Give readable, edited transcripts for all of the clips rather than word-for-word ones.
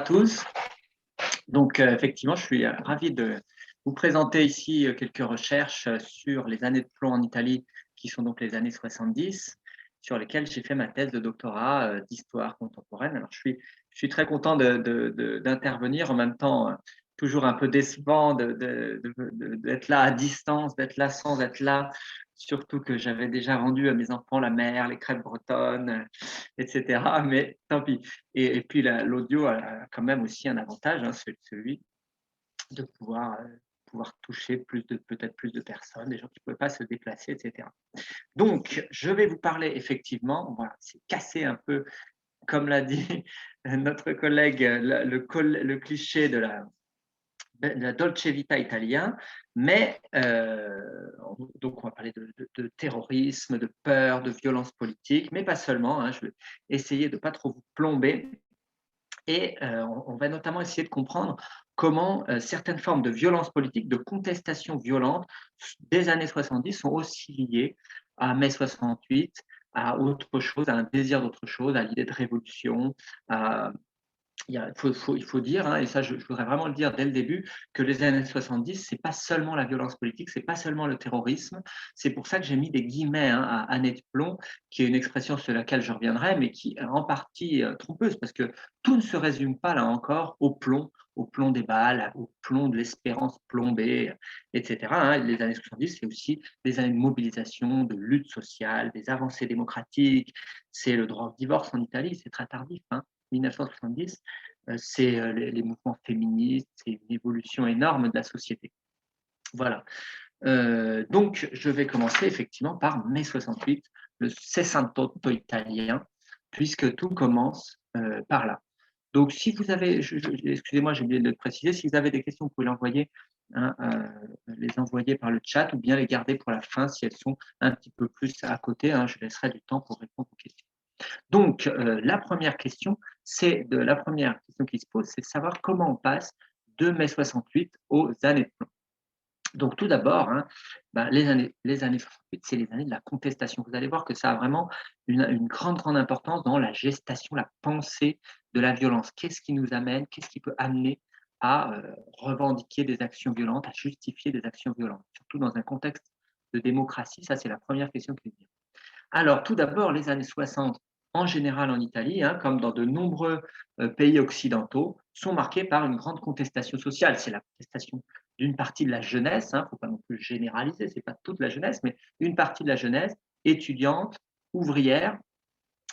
Tous. Donc, effectivement, je suis ravi de vous présenter ici quelques recherches sur les années de plomb en Italie, qui sont donc les années 70, sur lesquelles j'ai fait ma thèse de doctorat d'histoire contemporaine. Alors, je suis très content d'intervenir, en même temps, toujours un peu décevant d'être là à distance, d'être là sans être là, surtout que j'avais déjà rendu à mes enfants la mer, les crêpes bretonnes, etc. Mais tant pis. Et puis l'audio a quand même aussi un avantage, hein, celui de pouvoir toucher peut-être plus de personnes, des gens qui ne pouvaient pas se déplacer, etc. Donc, je vais vous parler effectivement, voilà, c'est casser un peu, comme l'a dit notre collègue, le cliché de la Dolce Vita italien, mais donc on va parler de terrorisme, de peur, de violence politique, mais pas seulement, hein, je vais essayer de ne pas trop vous plomber. Et on va notamment essayer de comprendre comment certaines formes de violence politique, de contestation violente des années 70 sont aussi liées à mai 68, à autre chose, à un désir d'autre chose, à l'idée de révolution, à il faut dire, hein, et ça je voudrais vraiment le dire dès le début, que les années 70, c'est pas seulement la violence politique, c'est pas seulement le terrorisme. C'est pour ça que j'ai mis des guillemets, hein, à années de plomb, qui est une expression sur laquelle je reviendrai, mais qui est en partie trompeuse, parce que tout ne se résume pas, là encore, au plomb des balles, au plomb de l'espérance plombée, etc., hein. Les années 70, c'est aussi des années de mobilisation, de lutte sociale, des avancées démocratiques. C'est le droit au divorce en Italie, c'est très tardif, hein, 1970. C'est les mouvements féministes, c'est une évolution énorme de la société. Voilà. Donc, je vais commencer effectivement par mai 68, le Sessantotto italien, puisque tout commence par là. Donc, si vous avez, excusez-moi, j'ai oublié de le préciser, si vous avez des questions, vous pouvez l'envoyer, hein, les envoyer par le chat ou bien les garder pour la fin si elles sont un petit peu plus à côté, hein, je laisserai du temps pour répondre aux questions. Donc, la première question qui se pose, c'est de savoir comment on passe de mai 68 aux années de plomb. Donc, tout d'abord, hein, les années 68, c'est les années de la contestation. Vous allez voir que ça a vraiment une grande, grande importance dans la gestation, la pensée de la violence. Qu'est-ce qui nous amène, qu'est-ce qui peut amener à revendiquer des actions violentes, à justifier des actions violentes, surtout dans un contexte de démocratie. Ça, c'est la première question qui vient. Alors, tout d'abord, les années 60, en général en Italie, hein, comme dans de nombreux pays occidentaux, sont marquées par une grande contestation sociale. C'est la contestation d'une partie de la jeunesse, il ne faut pas non plus généraliser, ce n'est pas toute la jeunesse, mais une partie de la jeunesse, étudiante, ouvrière,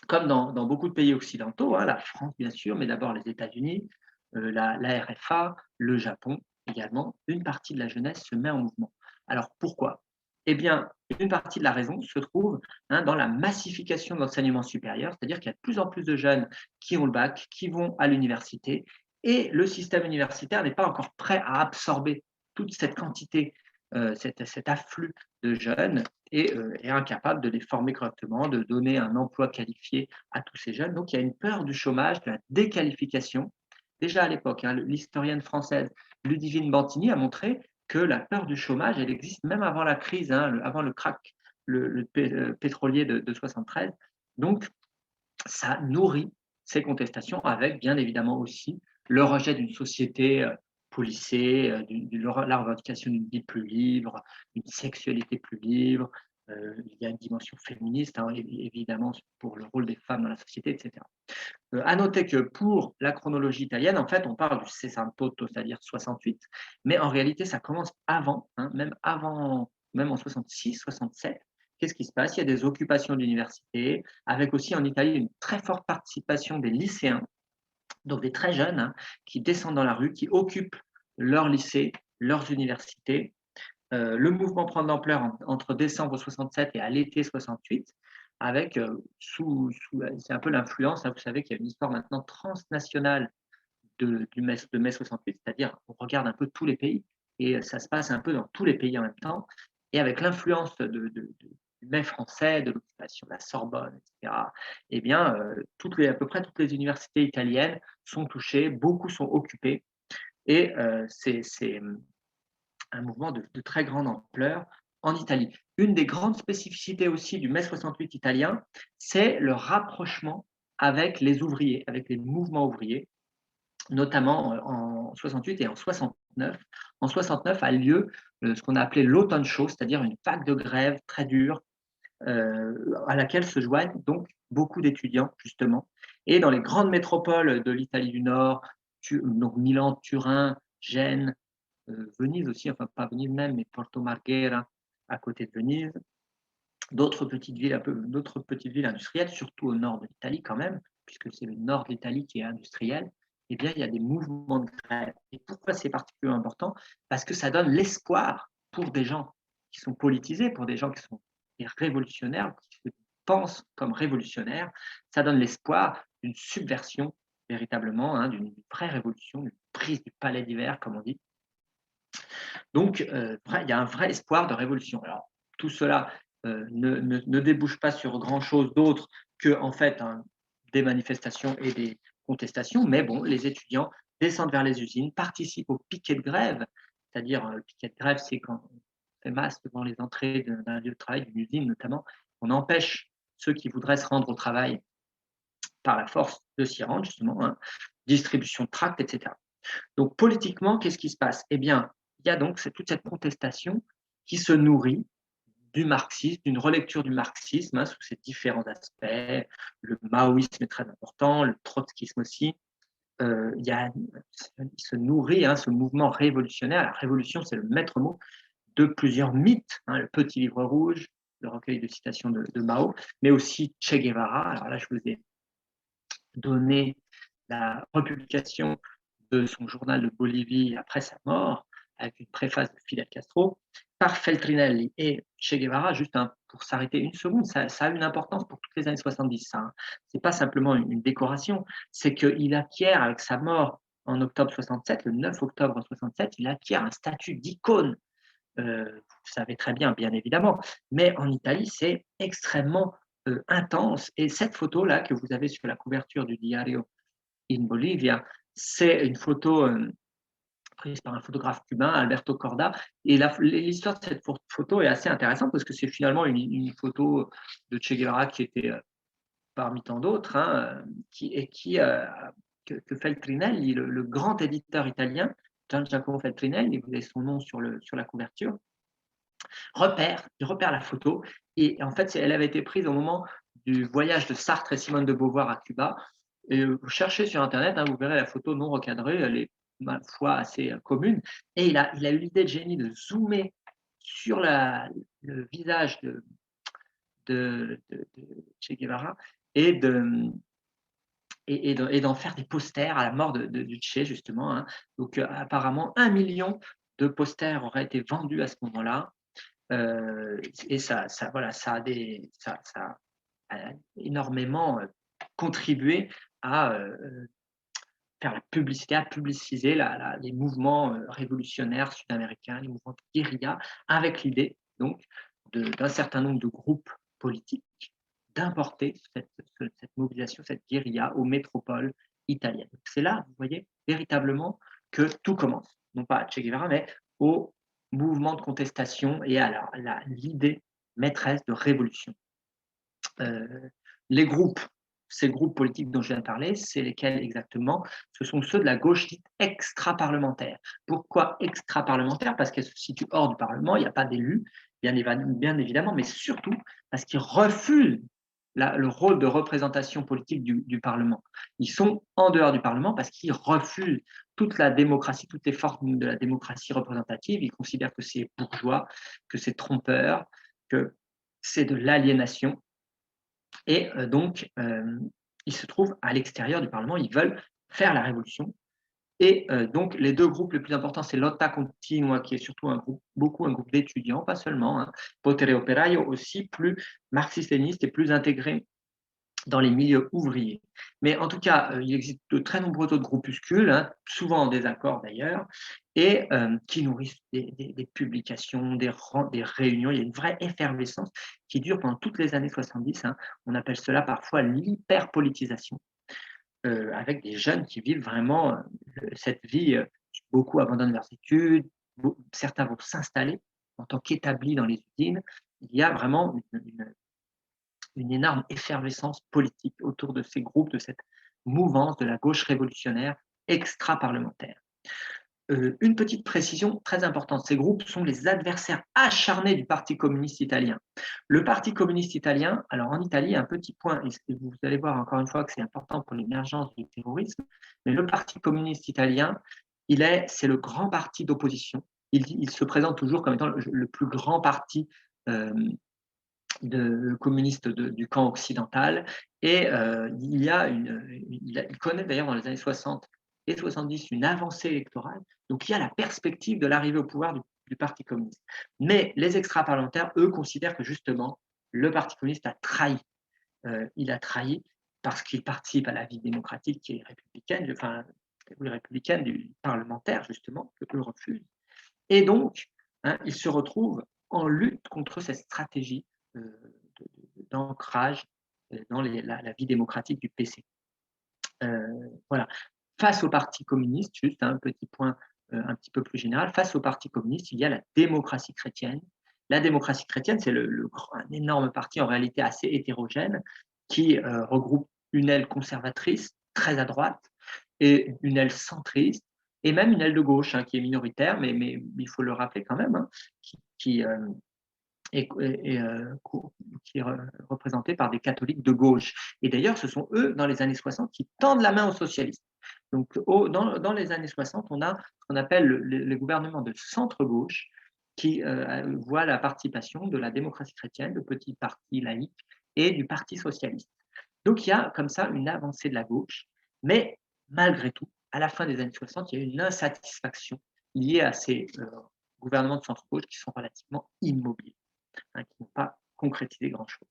comme dans beaucoup de pays occidentaux, hein, la France bien sûr, mais d'abord les États-Unis, la RFA, le Japon également, une partie de la jeunesse se met en mouvement. Alors pourquoi? Eh bien, une partie de la raison se trouve, hein, dans la massification de l'enseignement supérieur, c'est-à-dire qu'il y a de plus en plus de jeunes qui ont le bac, qui vont à l'université, et le système universitaire n'est pas encore prêt à absorber toute cette quantité, cet afflux de jeunes, et est incapable de les former correctement, de donner un emploi qualifié à tous ces jeunes. Donc il y a une peur du chômage, de la déqualification. Déjà à l'époque, hein, l'historienne française Ludivine Bantini a montré que la peur du chômage, elle existe même avant la crise, hein, avant le crack pétrolier de 73. Donc ça nourrit ces contestations avec bien évidemment aussi le rejet d'une société policée, la revendication d'une vie plus libre, d'une sexualité plus libre. Il y a une dimension féministe, hein, évidemment, pour le rôle des femmes dans la société, etc. À noter que pour la chronologie italienne, en fait, on parle du Sessantotto, c'est-à-dire 68, mais en réalité, ça commence avant, hein, même avant, même en 66, 67. Qu'est-ce qui se passe? Il y a des occupations d'universités, avec aussi en Italie une très forte participation des lycéens, donc des très jeunes, hein, qui descendent dans la rue, qui occupent leurs lycées, leurs universités. Le mouvement prend de l'ampleur entre décembre 67 et à l'été 68, avec c'est un peu l'influence, hein, vous savez qu'il y a une histoire maintenant transnationale de mai 68, c'est-à-dire on regarde un peu tous les pays et ça se passe un peu dans tous les pays en même temps. Et avec l'influence du mai français, de l'occupation de la Sorbonne, etc., eh bien, à peu près toutes les universités italiennes sont touchées, beaucoup sont occupées et c'est un mouvement de très grande ampleur en Italie. Une des grandes spécificités aussi du mai 68 italien, c'est le rapprochement avec les ouvriers, avec les mouvements ouvriers. notamment en 68 et en 69. En 69 a lieu ce qu'on a appelé l'automne chaud, c'est-à-dire une vague de grève très dure, à laquelle se joignent donc beaucoup d'étudiants justement. Et dans les grandes métropoles de l'Italie du Nord, donc Milan, Turin, Gênes, Venise aussi, enfin pas Venise même, mais Porto Marghera à côté de Venise, d'autres petites villes industrielles, surtout au nord de l'Italie quand même, puisque c'est le nord de l'Italie qui est industriel. Eh bien, il y a des mouvements de grève. Et pourquoi c'est particulièrement important? Parce que ça donne l'espoir pour des gens qui sont politisés, pour des gens qui sont des révolutionnaires, qui se pensent comme révolutionnaires. Ça donne l'espoir d'une subversion véritablement, hein, d'une vraie révolution, d'une prise du palais d'hiver, comme on dit. Donc, il y a un vrai espoir de révolution. Alors, tout cela ne débouche pas sur grand-chose d'autre que, en fait, des manifestations et des contestations, mais bon, les étudiants descendent vers les usines, participent au piquet de grève, c'est-à-dire, le piquet de grève, c'est quand on fait masse devant les entrées d'un lieu de travail, d'une usine notamment, on empêche ceux qui voudraient se rendre au travail par la force de s'y rendre, justement, hein, distribution de tracts, etc. Donc politiquement, qu'est-ce qui se passe? Eh bien, il y a donc toute cette contestation qui se nourrit du marxisme, d'une relecture du marxisme, hein, sous ses différents aspects. Le maoïsme est très important, le trotskisme aussi. Il se nourrit, hein, ce mouvement révolutionnaire. La révolution, c'est le maître mot de plusieurs mythes, hein, le petit livre rouge, le recueil de citations de Mao, mais aussi Che Guevara. Alors là, je vous ai donné la republication de son journal de Bolivie après sa mort, avec une préface de Fidel Castro, par Feltrinelli et Che Guevara, juste pour s'arrêter une seconde, ça a une importance pour toutes les années 70. Ça, hein. Ce n'est pas simplement une décoration, c'est qu'il acquiert, avec sa mort en octobre 67, le 9 octobre 67, il acquiert un statut d'icône. Vous savez très bien, bien évidemment, mais en Italie, c'est extrêmement intense. Et cette photo-là que vous avez sur la couverture du Diario in Bolivia, c'est une photo prise par un photographe cubain, Alberto Corda. Et l'histoire de cette photo est assez intéressante parce que c'est finalement une photo de Che Guevara qui était parmi tant d'autres, hein, que Feltrinelli, le grand éditeur italien, Gian Giacomo Feltrinelli, vous avez son nom sur la couverture, il repère la photo. Et en fait, elle avait été prise au moment du voyage de Sartre et Simone de Beauvoir à Cuba. Et vous cherchez sur Internet, hein, vous verrez la photo non recadrée, elle est ma foi assez commune. Et il a eu l'idée de génie de zoomer sur le visage de Che Guevara et d'en faire des posters à la mort du Che, justement, hein. Donc, apparemment, 1 million de posters auraient été vendus à ce moment-là. Et voilà, ça a énormément contribué à faire la publicité, à publiciser les mouvements révolutionnaires sud-américains, les mouvements de guérilla, avec l'idée donc d'un certain nombre de groupes politiques d'importer cette mobilisation, cette guérilla aux métropoles italiennes. C'est là, vous voyez, véritablement que tout commence, non pas à Che Guevara, mais au mouvement de contestation et à l'idée maîtresse de révolution. Euh, les groupes, ces groupes politiques dont je viens de parler, c'est lesquels exactement? Ce sont ceux de la gauche dite extra-parlementaire. Pourquoi extra-parlementaire? Parce qu'elle se situe hors du Parlement, il n'y a pas d'élus, bien évidemment, mais surtout parce qu'ils refusent le rôle de représentation politique du Parlement. Ils sont en dehors du Parlement parce qu'ils refusent toute la démocratie, toutes les formes de la démocratie représentative. Ils considèrent que c'est bourgeois, que c'est trompeur, que c'est de l'aliénation. Et donc, ils se trouvent à l'extérieur du Parlement, ils veulent faire la révolution. Et donc, les deux groupes les plus importants, c'est Lotta Continua, qui est surtout un groupe d'étudiants, pas seulement, hein, Potere Operaio aussi, plus marxiste-léniniste et plus intégré dans les milieux ouvriers. Mais en tout cas, il existe de très nombreux autres groupuscules, hein, souvent en désaccord d'ailleurs, et qui nourrissent des publications, des réunions. Il y a une vraie effervescence qui dure pendant toutes les années 70. Hein. On appelle cela parfois l'hyperpolitisation, avec des jeunes qui vivent vraiment cette vie. Beaucoup abandonnent leurs études, certains vont s'installer en tant qu'établis dans les usines. Il y a vraiment une énorme effervescence politique autour de ces groupes, de cette mouvance de la gauche révolutionnaire extra-parlementaires. Une petite précision très importante, ces groupes sont les adversaires acharnés du Parti communiste italien. Le Parti communiste italien, alors en Italie, un petit point, et vous allez voir encore une fois que c'est important pour l'émergence du terrorisme, mais le Parti communiste italien, c'est le grand parti d'opposition. Il se présente toujours comme étant le plus grand parti euh, communiste du camp occidental. Et il connaît d'ailleurs dans les années 60 et 70 une avancée électorale. Donc il y a la perspective de l'arrivée au pouvoir du Parti communiste. Mais les extra-parlementaires, eux, considèrent que justement, le Parti communiste a trahi. Il a trahi parce qu'il participe à la vie démocratique qui est républicaine, enfin, oui, républicaine du parlementaire, justement, que eux refusent. Et donc, hein, il se retrouve en lutte contre cette stratégie d'ancrage dans la vie démocratique du PC. Voilà. Face au Parti communiste, juste un petit point un petit peu plus général, face au Parti communiste, il y a la démocratie chrétienne. La démocratie chrétienne, c'est un énorme parti en réalité assez hétérogène qui regroupe une aile conservatrice très à droite et une aile centriste et même une aile de gauche hein, qui est minoritaire, mais il faut le rappeler quand même, hein, qui est représentée par des catholiques de gauche. Et d'ailleurs, ce sont eux, dans les années 60, qui tendent la main aux socialistes. Donc, dans les années 60, on a ce qu'on appelle le gouvernement de centre-gauche qui voit la participation de la démocratie chrétienne, le petit parti laïque, et du Parti socialiste. Donc, il y a comme ça une avancée de la gauche, mais malgré tout, à la fin des années 60, il y a une insatisfaction liée à ces gouvernements de centre-gauche qui sont relativement immobiles, hein, qui n'ont pas concrétisé grand-chose.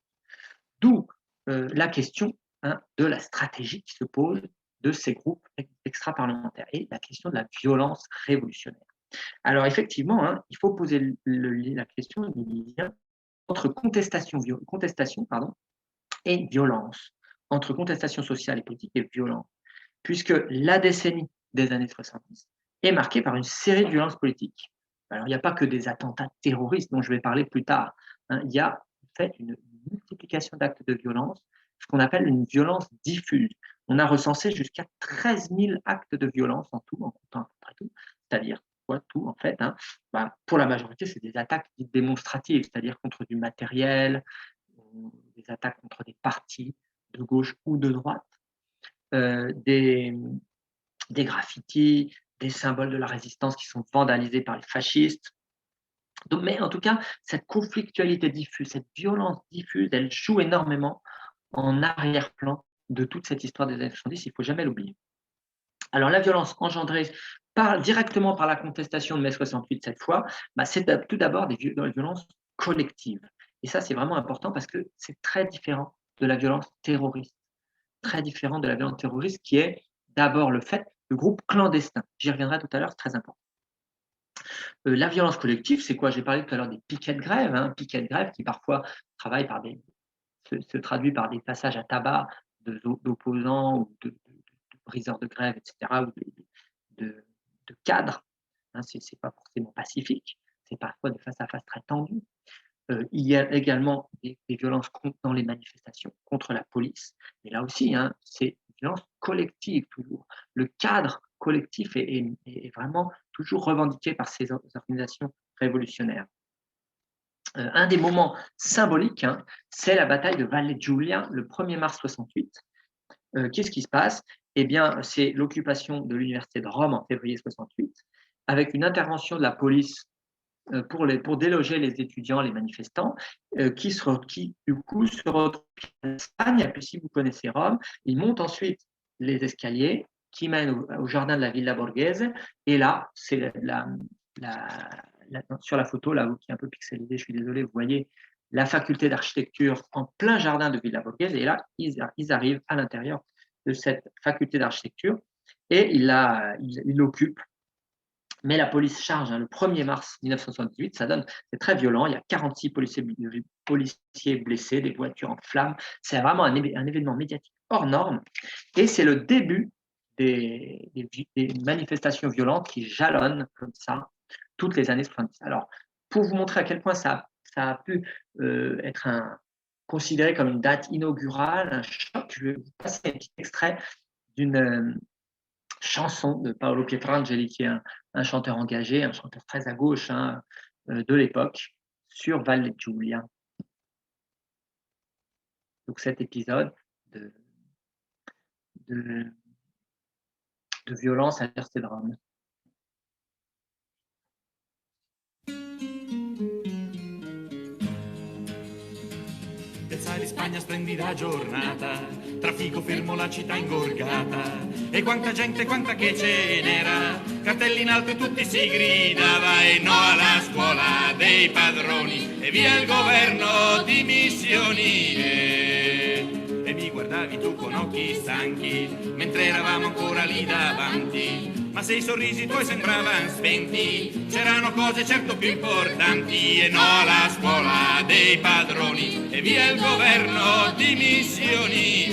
D'où la question hein, de la stratégie qui se pose de ces groupes extra-parlementaires et la question de la violence révolutionnaire. Alors effectivement, hein, il faut poser la question du lien entre contestation et violence, entre contestation sociale et politique et violence, puisque la décennie des années 70 est marquée par une série de violences politiques. Alors, il n'y a pas que des attentats terroristes dont je vais parler plus tard. Hein. Il y a en fait une multiplication d'actes de violence, ce qu'on appelle une violence diffuse. On a recensé jusqu'à 13 000 actes de violence en tout, en comptant à peu près tout, c'est-à-dire quoi, tout en fait. Hein. Pour la majorité, c'est des attaques dites démonstratives, c'est-à-dire contre du matériel, des attaques contre des partis de gauche ou de droite, des graffitis, des symboles de la résistance qui sont vandalisés par les fascistes. Donc, mais en tout cas, cette conflictualité diffuse, cette violence diffuse, elle joue énormément en arrière-plan de toute cette histoire des années 70, il ne faut jamais l'oublier. Alors la violence engendrée directement par la contestation de mai 68 cette fois, c'est tout d'abord des violences collectives. Et ça, c'est vraiment important parce que c'est très différent de la violence terroriste. Très différent de la violence terroriste qui est d'abord le fait de groupes clandestins. J'y reviendrai tout à l'heure, c'est très important. La violence collective, c'est quoi? J'ai parlé tout à l'heure des piquets de grève, hein, piquets de grève qui parfois se traduit par des passages à tabac d'opposants ou de briseurs de grève, etc., ou de cadres. Hein, ce n'est pas forcément pacifique, c'est parfois des face-à-face très tendus. Il y a également des violences dans les manifestations contre la police, mais là aussi, hein, c'est une violence collective toujours. Le cadre collectif est vraiment toujours revendiqué par ces organisations révolutionnaires. Un des moments symboliques, hein, c'est la bataille de Valle Giulia, le 1er mars 68. Qu'est-ce qui se passe? Eh bien, c'est l'occupation de l'université de Rome en février 68, avec une intervention de la police pour déloger les étudiants, les manifestants, qui du coup se retrouvent en Espagne. Et puis, si vous connaissez Rome, ils montent ensuite les escaliers qui mènent au jardin de la Villa Borghese. Et là, c'est sur la photo, là, qui est un peu pixelisée, je suis désolé, vous voyez la faculté d'architecture en plein jardin de Villa Borghese. Et là, ils arrivent à l'intérieur de cette faculté d'architecture et ils l'occupent. Mais la police charge le 1er mars 1978, c'est très violent, il y a 46 policiers blessés, des voitures en flammes, c'est vraiment un événement médiatique hors norme, et c'est le début des manifestations violentes qui jalonnent comme ça toutes les années 70. Alors, pour vous montrer à quel point ça a pu être considéré comme une date inaugurale, un choc, je vais vous passer un petit extrait d'une chanson de Paolo Pietrangeli, qui est un chanteur engagé, un chanteur très à gauche de l'époque, sur Valle Giulia. Donc cet épisode de, de, de violence à Vercedrone. Piazza di Spagna, splendida giornata, traffico fermo, la città ingorgata, e quanta gente, quanta che ce n'era, cartelli in alto e tutti si gridava, e no alla scuola dei padroni, e via il governo di missioni, e mi guardavi tu con occhi stanchi, mentre eravamo ancora lì davanti, ma se i sorrisi tuoi sembravano spenti, c'erano cose certo più importanti, e no alla scuola dei padroni, e via il governo di missioni,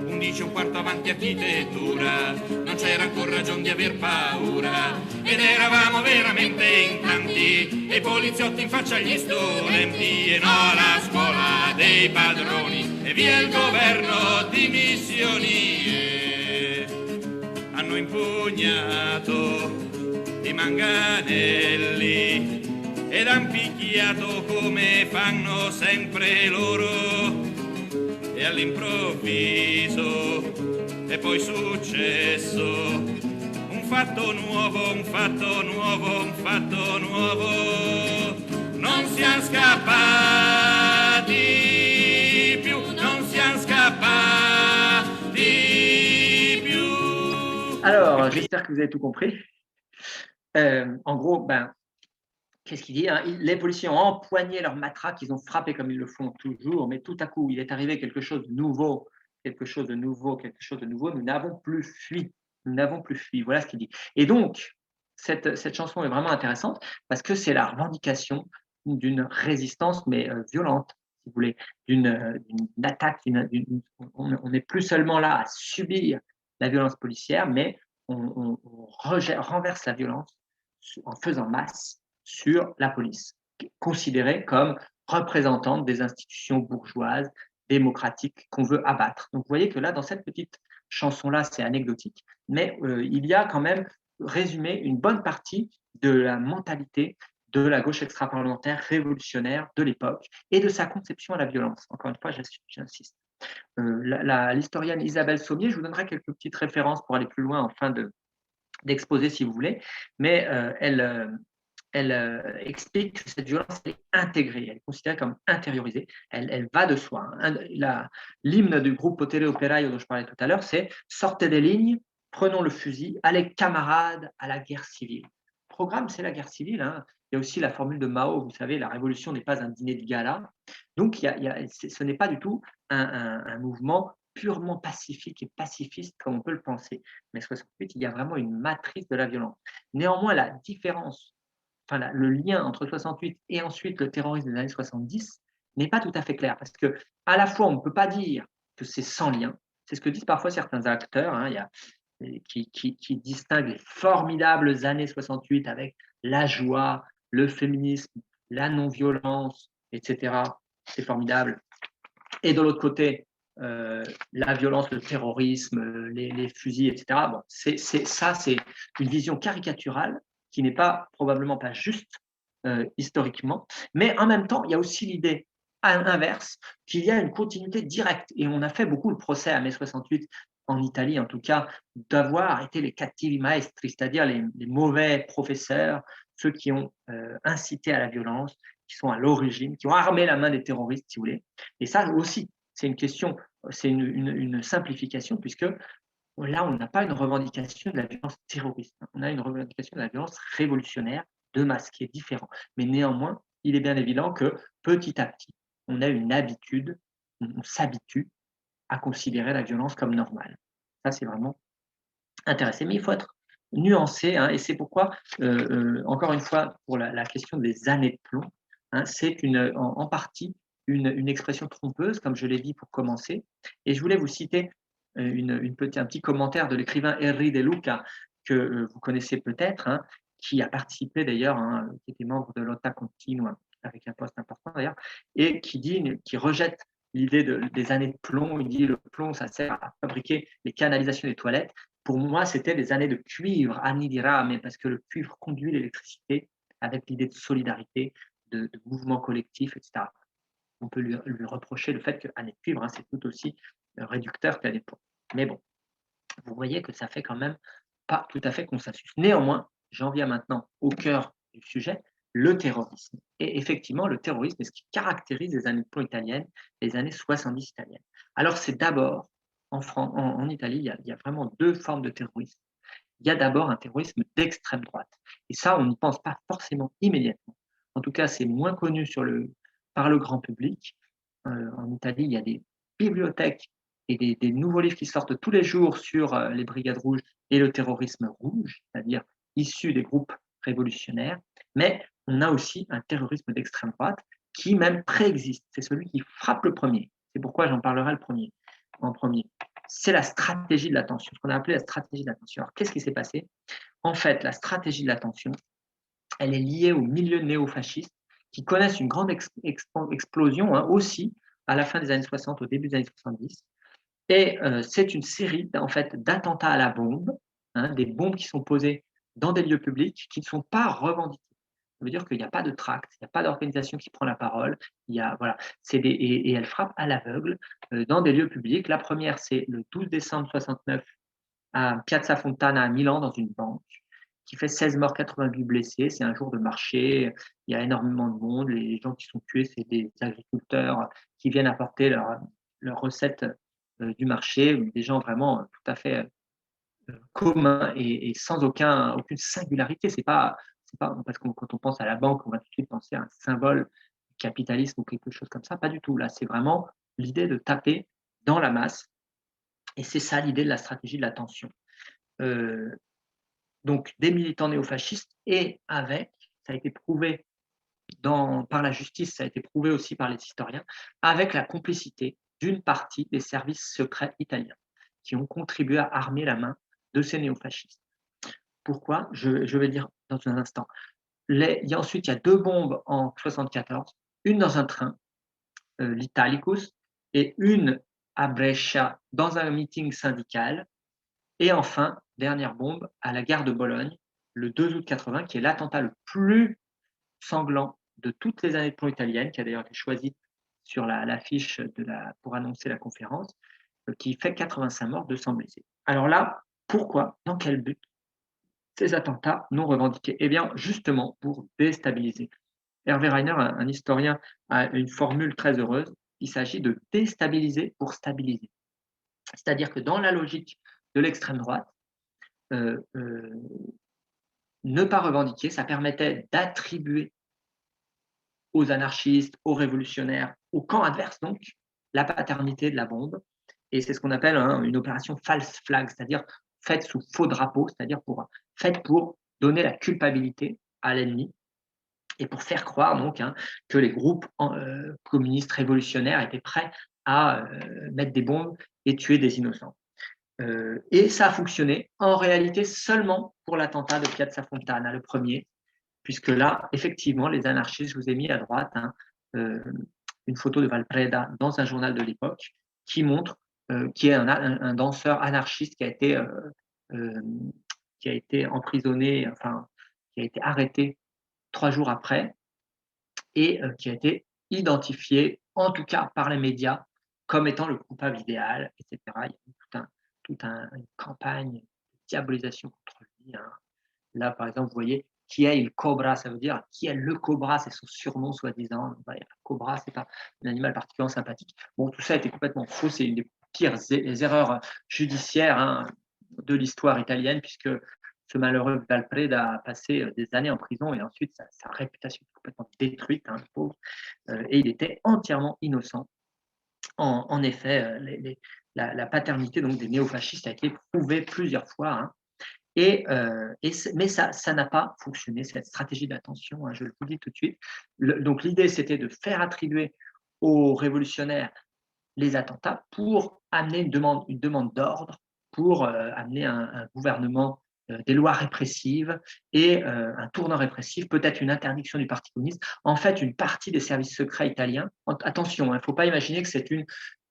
11:15 avanti architettura, non c'era ancora ragione di aver paura, ed eravamo veramente in tanti, e i poliziotti in faccia agli studenti, e no alla scuola dei padroni, e via il governo di missioni, hanno impugnato i manganelli ed han picchiato come fanno sempre loro, e all'improvviso è poi successo un fatto nuovo, un fatto nuovo, un fatto nuovo, non siamo scappati più, non siamo scappati più. Alors, j'espère que vous avez tout compris. En gros, qu'est-ce qu'il dit, hein? Les policiers ont empoigné leur matraque, ils ont frappé comme ils le font toujours, mais tout à coup, il est arrivé quelque chose de nouveau, quelque chose de nouveau, quelque chose de nouveau. Nous n'avons plus fui. Nous n'avons plus fui. Voilà ce qu'il dit. Et donc, cette chanson est vraiment intéressante parce que c'est la revendication d'une résistance, mais violente, si vous voulez, d'une attaque. On n'est plus seulement là à subir la violence policière, mais on renverse la violence en faisant masse sur la police, considérée comme représentante des institutions bourgeoises, démocratiques qu'on veut abattre. Donc vous voyez que là, dans cette petite chanson-là, c'est anecdotique, mais il y a quand même résumé une bonne partie de la mentalité de la gauche extra-parlementaire révolutionnaire de l'époque et de sa conception à la violence. Encore une fois, j'insiste. L'historienne Isabelle Sommier, je vous donnerai quelques petites références pour aller plus loin en fin d'exposé si vous voulez, mais elle explique que cette violence est intégrée, elle est considérée comme intériorisée, elle va de soi. L'hymne du groupe Potere Operaio dont je parlais tout à l'heure, c'est « Sortez des lignes, prenons le fusil, allez camarades à la guerre civile ». Le programme, c'est la guerre civile. Hein. Il y a aussi la formule de Mao, vous savez, la révolution n'est pas un dîner de gala. Donc, ce n'est pas du tout un mouvement purement pacifique et pacifiste comme on peut le penser. Mais 68, il y a vraiment une matrice de la violence. Néanmoins, la différence, le lien entre 68 et ensuite le terrorisme des années 70 n'est pas tout à fait clair parce que à la fois on ne peut pas dire que c'est sans lien. C'est ce que disent parfois certains acteurs. Hein, qui distinguent les formidables années 68 avec la joie, le féminisme, la non-violence, etc. C'est formidable. Et de l'autre côté, la violence, le terrorisme, les fusils, etc. Bon, c'est une vision caricaturale qui n'est probablement pas juste historiquement, mais en même temps, il y a aussi l'idée inverse qu'il y a une continuité directe. Et on a fait beaucoup le procès à mai 68 en Italie, en tout cas, d'avoir été les cattivi maestri, c'est-à-dire les mauvais professeurs, ceux qui ont incité à la violence, qui sont à l'origine, qui ont armé la main des terroristes, si vous voulez. Et ça aussi, c'est une question, c'est une simplification, puisque là, on n'a pas une revendication de la violence terroriste, on a une revendication de la violence révolutionnaire de masse, qui est différent. Mais néanmoins, il est bien évident que petit à petit, on a une habitude, on s'habitue à considérer la violence comme normale. Ça, c'est vraiment intéressant. Mais il faut être nuancé, hein, et c'est pourquoi, encore une fois, pour la question des années de plomb, hein, c'est en partie une expression trompeuse, comme je l'ai dit pour commencer. Et je voulais vous citer un petit commentaire de l'écrivain Henri De Luca, que vous connaissez peut-être, hein, qui a participé d'ailleurs, hein, qui était membre de Lotta Continua, avec un poste important d'ailleurs, et qui rejette l'idée des années de plomb. Il dit le plomb, ça sert à fabriquer les canalisations des toilettes, Pour moi, c'était des années de cuivre, anni di rame, parce que le cuivre conduit l'électricité avec l'idée de solidarité, de mouvement collectif, etc. On peut lui reprocher le fait que année de cuivre, hein, c'est tout aussi réducteur qu'année de plomb. Mais bon, vous voyez que ça fait quand même pas tout à fait consensus. Néanmoins, j'en viens maintenant au cœur du sujet, le terrorisme. Et effectivement, le terrorisme est ce qui caractérise les années de plomb italiennes, les années 70 italiennes. Alors, c'est d'abord, en Italie, il y a vraiment deux formes de terrorisme. Il y a d'abord un terrorisme d'extrême droite. Et ça, on n'y pense pas forcément immédiatement. En tout cas, c'est moins connu par le grand public. En Italie, il y a des bibliothèques et des nouveaux livres qui sortent tous les jours sur les brigades rouges et le terrorisme rouge, c'est-à-dire issu des groupes révolutionnaires. Mais on a aussi un terrorisme d'extrême droite qui même préexiste. C'est celui qui frappe le premier. C'est pourquoi j'en parlerai en premier. C'est la stratégie de l'attention, ce qu'on a appelé la stratégie de l'attention. Alors, qu'est-ce qui s'est passé? En fait, la stratégie de l'attention, elle est liée au milieu néofasciste qui connaissent une grande explosion aussi à la fin des années 60, au début des années 70. Et c'est une série en fait, d'attentats à la bombe, des bombes qui sont posées dans des lieux publics qui ne sont pas revendiquées. Ça veut dire qu'il n'y a pas de tract, il n'y a pas d'organisation qui prend la parole. Il y a, voilà, et elle frappe à l'aveugle dans des lieux publics. La première, c'est le 12 décembre 69 à Piazza Fontana à Milan, dans une banque, qui fait 16 morts, 88 blessés. C'est un jour de marché, il y a énormément de monde. Les gens qui sont tués, c'est des agriculteurs qui viennent apporter leurs recettes du marché, des gens vraiment tout à fait communs et sans aucune singularité. C'est pas parce que quand on pense à la banque, on va tout de suite penser à un symbole du capitalisme ou quelque chose comme ça. Pas du tout. Là, c'est vraiment l'idée de taper dans la masse. Et c'est ça l'idée de la stratégie de l'attention. Donc des militants néofascistes et avec, ça a été prouvé par la justice, ça a été prouvé aussi par les historiens, avec la complicité d'une partie des services secrets italiens qui ont contribué à armer la main de ces néofascistes. Pourquoi? Je vais dire dans un instant. Ensuite, il y a deux bombes en 1974, une dans un train, l'Italicus, et une à Brescia dans un meeting syndical. Et enfin, dernière bombe, à la gare de Bologne, le 2 août 80, qui est l'attentat le plus sanglant de toutes les années de plomb italiennes, qui a d'ailleurs été choisi sur l'affiche pour annoncer la conférence, qui fait 85 morts, 200 blessés. Alors là, pourquoi? Dans quel but ces attentats non revendiqués? Eh bien, justement, pour déstabiliser. Hervé Reiner, un historien, a une formule très heureuse. Il s'agit de déstabiliser pour stabiliser. C'est-à-dire que dans la logique de l'extrême droite, ne pas revendiquer, ça permettait d'attribuer aux anarchistes, aux révolutionnaires, au camp adverse, donc, la paternité de la bombe. Et c'est ce qu'on appelle une opération false flag, c'est-à-dire faite sous faux drapeau, c'est-à-dire faite pour donner la culpabilité à l'ennemi et pour faire croire donc que les groupes communistes révolutionnaires étaient prêts à mettre des bombes et tuer des innocents. Et ça a fonctionné en réalité seulement pour l'attentat de Piazza Fontana, le premier, puisque là, effectivement, les anarchistes, je vous ai mis à droite une photo de Valpreda dans un journal de l'époque qui montre qui est un danseur anarchiste qui a été emprisonné, enfin, qui a été arrêté 3 jours après et qui a été identifié, en tout cas par les médias, comme étant le coupable idéal, etc. Il y a toute une campagne de diabolisation contre lui. Là, par exemple, vous voyez qui est le cobra, ça veut dire qui est le cobra, c'est son surnom soi-disant. Le cobra, c'est pas un animal particulièrement sympathique. Bon, tout ça a été complètement faux, c'est une des pires erreurs judiciaires de l'histoire italienne, puisque ce malheureux Valpreda a passé des années en prison et ensuite sa réputation est complètement détruite, le pauvre, et il était entièrement innocent. En effet, la paternité donc, des néofascistes a été prouvée plusieurs fois. Mais ça n'a pas fonctionné, cette stratégie d'attention, je le vous dis tout de suite. Donc l'idée, c'était de faire attribuer aux révolutionnaires les attentats pour amener une demande d'ordre, pour amener un gouvernement, des lois répressives et un tournant répressif, peut-être une interdiction du Parti communiste. En fait, une partie des services secrets italiens, attention, il ne faut pas imaginer que c'est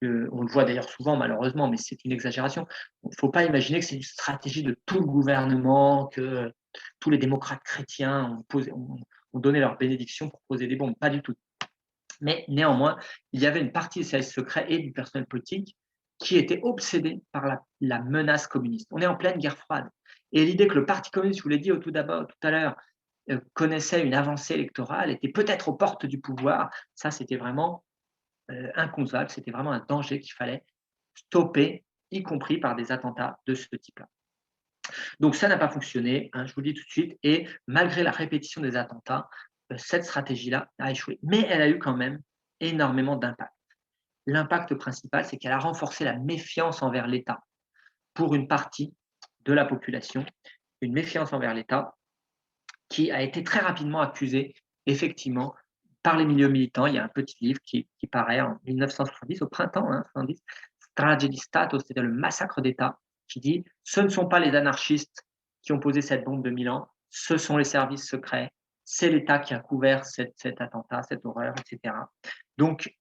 on le voit d'ailleurs souvent malheureusement, mais c'est une exagération. Il ne faut pas imaginer que c'est une stratégie de tout le gouvernement, que tous les démocrates chrétiens ont donné leur bénédiction pour poser des bombes. Pas du tout. Mais néanmoins, il y avait une partie des services secrets et du personnel politique qui était obsédée par la menace communiste. On est en pleine guerre froide. Et l'idée que le Parti communiste, je vous l'ai dit tout à l'heure, connaissait une avancée électorale, était peut-être aux portes du pouvoir, ça c'était vraiment inconcevable, c'était vraiment un danger qu'il fallait stopper, y compris par des attentats de ce type-là. Donc ça n'a pas fonctionné, hein, je vous le dis tout de suite, et malgré la répétition des attentats, cette stratégie-là a échoué. Mais elle a eu quand même énormément d'impact. L'impact principal, c'est qu'elle a renforcé la méfiance envers l'État pour une partie de la population, une méfiance envers l'État qui a été très rapidement accusée, effectivement, par les milieux militants. Il y a un petit livre qui paraît en 1970, au printemps 70, Strage di Stato, c'est-à-dire le massacre d'État, qui dit « ce ne sont pas les anarchistes qui ont posé cette bombe de Milan, ce sont les services secrets, c'est l'État qui a couvert cet attentat, cette horreur, etc. » Donc,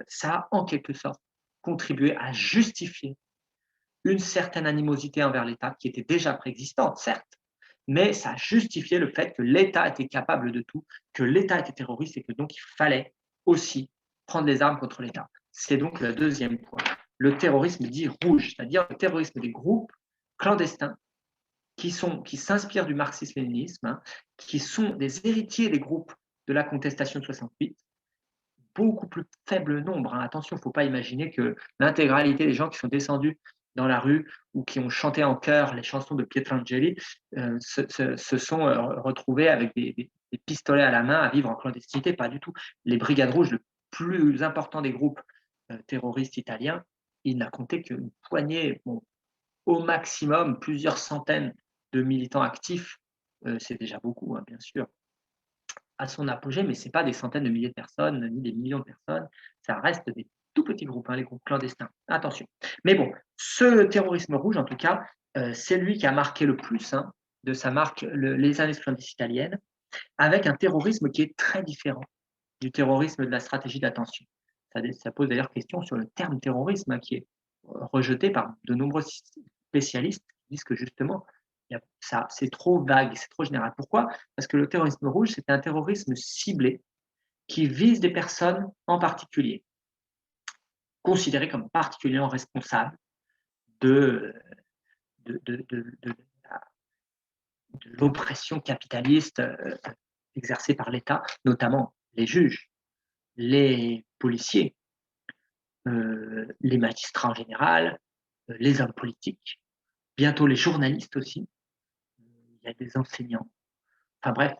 ça a en quelque sorte contribué à justifier une certaine animosité envers l'État qui était déjà préexistante, certes, mais ça a justifié le fait que l'État était capable de tout, que l'État était terroriste et que donc il fallait aussi prendre les armes contre l'État. C'est donc le deuxième point. Le terrorisme dit rouge, c'est-à-dire le terrorisme des groupes clandestins qui s'inspirent du marxisme-léninisme, hein, qui sont des héritiers des groupes de la contestation de 68, beaucoup plus faible nombre. Hein. Attention, il ne faut pas imaginer que l'intégralité des gens qui sont descendus dans la rue ou qui ont chanté en chœur les chansons de Pietrangeli se sont retrouvés avec des pistolets à la main à vivre en clandestinité. Pas du tout. Les Brigades Rouges, le plus important des groupes terroristes italiens, il n'a compté qu'une poignée, bon, au maximum plusieurs centaines de militants actifs. C'est déjà beaucoup, hein, bien sûr, à son apogée, mais ce n'est pas des centaines de milliers de personnes, ni des millions de personnes, ça reste des tout petits groupes, hein, les groupes clandestins. Attention. Mais bon, ce terrorisme rouge, en tout cas, c'est lui qui a marqué le plus hein, de sa marque les années 70 italiennes, avec un terrorisme qui est très différent du terrorisme de la stratégie d'attention. Ça pose d'ailleurs question sur le terme terrorisme, hein, qui est rejeté par de nombreux spécialistes qui disent que justement, ça, c'est trop vague, c'est trop général. Pourquoi? Parce que le terrorisme rouge, c'est un terrorisme ciblé qui vise des personnes en particulier, considérées comme particulièrement responsables de l'oppression capitaliste exercée par l'État, notamment les juges, les policiers, les magistrats en général, les hommes politiques, bientôt les journalistes aussi, il y a des enseignants. Enfin bref,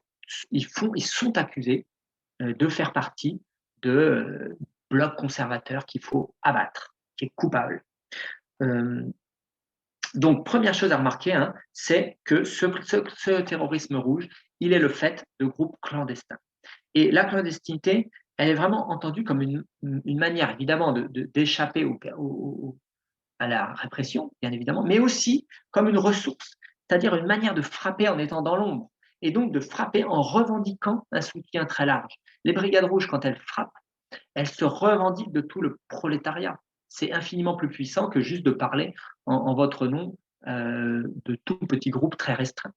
ils sont accusés de faire partie de blocs conservateurs qu'il faut abattre, qui est coupable. Donc, première chose à remarquer, hein, c'est que ce terrorisme rouge, il est le fait de groupes clandestins. Et la clandestinité, elle est vraiment entendue comme une manière, évidemment, d'échapper à la répression, bien évidemment, mais aussi comme une ressource, c'est-à-dire une manière de frapper en étant dans l'ombre, et donc de frapper en revendiquant un soutien très large. Les Brigades Rouges, quand elles frappent, elles se revendiquent de tout le prolétariat. C'est infiniment plus puissant que juste de parler en votre nom de tout petits groupes très restreints.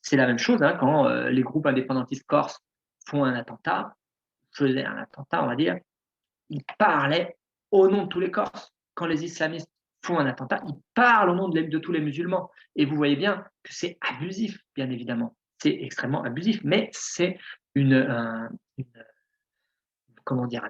C'est la même chose hein, quand les groupes indépendantistes corses faisaient un attentat, on va dire, ils parlaient au nom de tous les Corses. Quand les islamistes font un attentat, ils parlent au nom de tous les musulmans. Et vous voyez bien que c'est abusif, bien évidemment. C'est extrêmement abusif, mais c'est un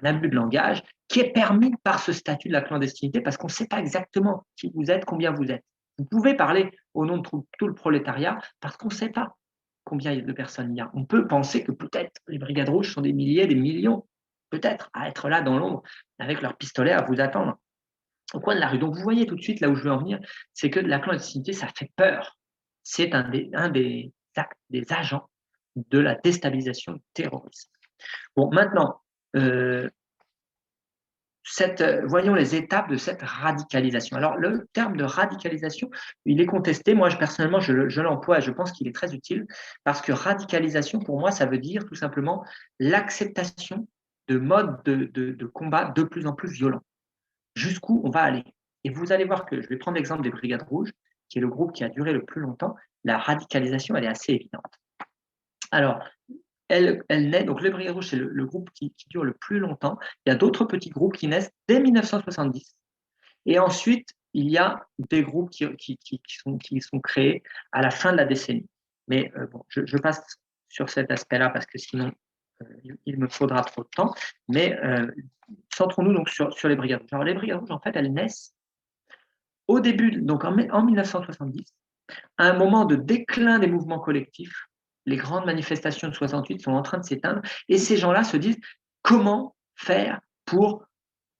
abus de langage qui est permis par ce statut de la clandestinité parce qu'on ne sait pas exactement qui vous êtes, combien vous êtes. Vous pouvez parler au nom de tout le prolétariat parce qu'on ne sait pas combien de personnes il y a. On peut penser que peut-être les Brigades Rouges sont des milliers, des millions, peut-être, à être là dans l'ombre avec leurs pistolets à vous attendre au coin de la rue. Donc vous voyez tout de suite là où je veux en venir, c'est que la clandestinité, ça fait peur. C'est un des actes, des agents de la déstabilisation terroriste. Bon, maintenant, voyons les étapes de cette radicalisation. Alors, le terme de radicalisation, il est contesté. Moi, personnellement, je l'emploie et je pense qu'il est très utile parce que radicalisation, pour moi, ça veut dire tout simplement l'acceptation de modes de combat de plus en plus violents. jusqu'où on va aller. Et vous allez voir que, je vais prendre l'exemple des Brigades Rouges, qui est le groupe qui a duré le plus longtemps, la radicalisation, elle est assez évidente. Alors, elle naît, donc les Brigades Rouges, c'est le groupe qui dure le plus longtemps. Il y a d'autres petits groupes qui naissent dès 1970. Et ensuite, il y a des groupes qui sont créés à la fin de la décennie. Mais bon, je passe sur cet aspect-là parce que sinon, il me faudra trop de temps. Mais centrons-nous donc sur les Brigades Rouges. Alors, les Brigades Rouges, en fait, elles naissent au début, donc en 1970, à un moment de déclin des mouvements collectifs. Les grandes manifestations de 68 sont en train de s'éteindre et ces gens-là se disent comment faire pour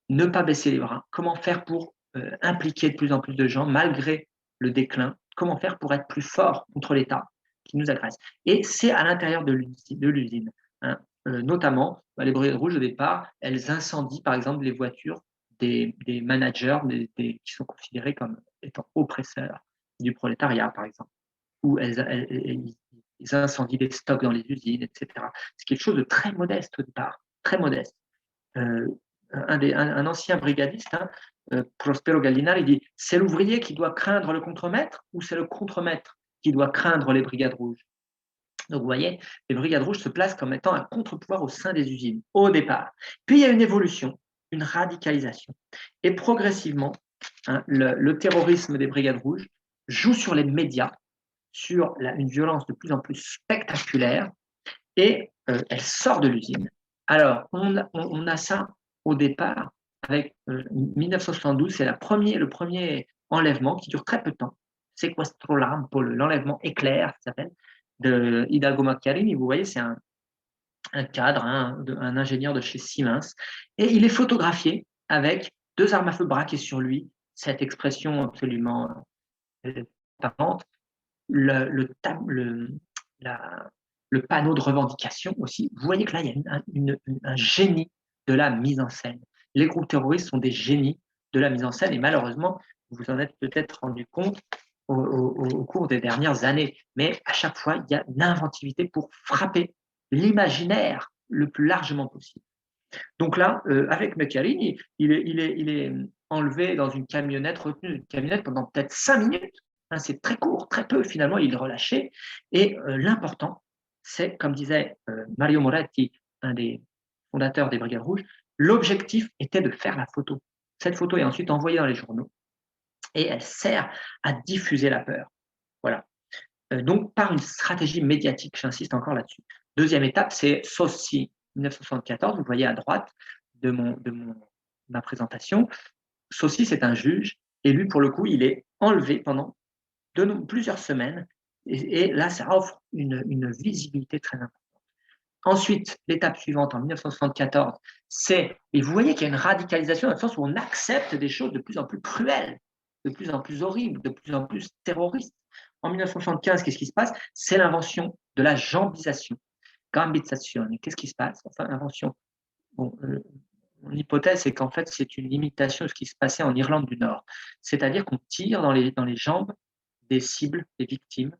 ne pas baisser les bras, comment faire pour impliquer de plus en plus de gens malgré le déclin, comment faire pour être plus fort contre l'État qui nous agresse. Et c'est à l'intérieur de l'usine, hein. Notamment, les Brigades Rouges au départ, elles incendient par exemple les voitures des managers qui sont considérés comme étant oppresseurs du prolétariat par exemple, ou ils incendient des stocks dans les usines, etc. C'est quelque chose de très modeste au départ, très modeste. Euh, un ancien brigadiste, hein, Prospero Gallinari, dit c'est l'ouvrier qui doit craindre le contremaître ou c'est le contremaître qui doit craindre les brigades rouges. Donc vous voyez, les brigades rouges se placent comme étant un contre-pouvoir au sein des usines, au départ. Puis il y a une évolution, une radicalisation. Et progressivement, hein, le terrorisme des brigades rouges joue sur les médias, sur une violence de plus en plus spectaculaire, et elle sort de l'usine. Alors, on a ça au départ avec 1972, c'est le premier enlèvement qui dure très peu de temps. Sequestro Lampo, l'enlèvement éclair, ça s'appelle, de Hidalgo Macchiarini. Vous voyez, c'est un cadre, un ingénieur de chez Siemens. Et il est photographié avec 2 armes à feu braquées sur lui, cette expression absolument apparente, le panneau de revendication aussi. Vous voyez que là, il y a un génie de la mise en scène. Les groupes terroristes sont des génies de la mise en scène et malheureusement, vous vous en êtes peut-être rendu compte au cours des dernières années. Mais à chaque fois, il y a une inventivité pour frapper l'imaginaire le plus largement possible. Donc là, avec Macchiarini, il est enlevé dans une camionnette, retenu dans une camionnette pendant peut-être 5 minutes. Hein, c'est très court, très peu. Finalement, il est relâché. Et l'important, c'est, comme disait Mario Moratti, un des fondateurs des Brigades Rouges, l'objectif était de faire la photo. Cette photo est ensuite envoyée dans les journaux et elle sert à diffuser la peur. Voilà. Donc, par une stratégie médiatique, j'insiste encore là-dessus. Deuxième étape, c'est Sossi, 1974, vous voyez à droite de ma présentation. Sossi, c'est un juge, et lui, pour le coup, il est enlevé pendant plusieurs semaines, et là, ça offre une visibilité très importante. Ensuite, l'étape suivante, en 1974, et vous voyez qu'il y a une radicalisation dans le sens où on accepte des choses de plus en plus cruelles, de plus en plus horribles, de plus en plus terroristes. En 1975, qu'est-ce qui se passe? C'est l'invention de la jambisation. Gambizzazione. Qu'est-ce qui se passe? Enfin, invention. Bon, mon hypothèse, c'est qu'en fait, c'est une imitation de ce qui se passait en Irlande du Nord. C'est-à-dire qu'on tire dans les jambes des cibles, des victimes,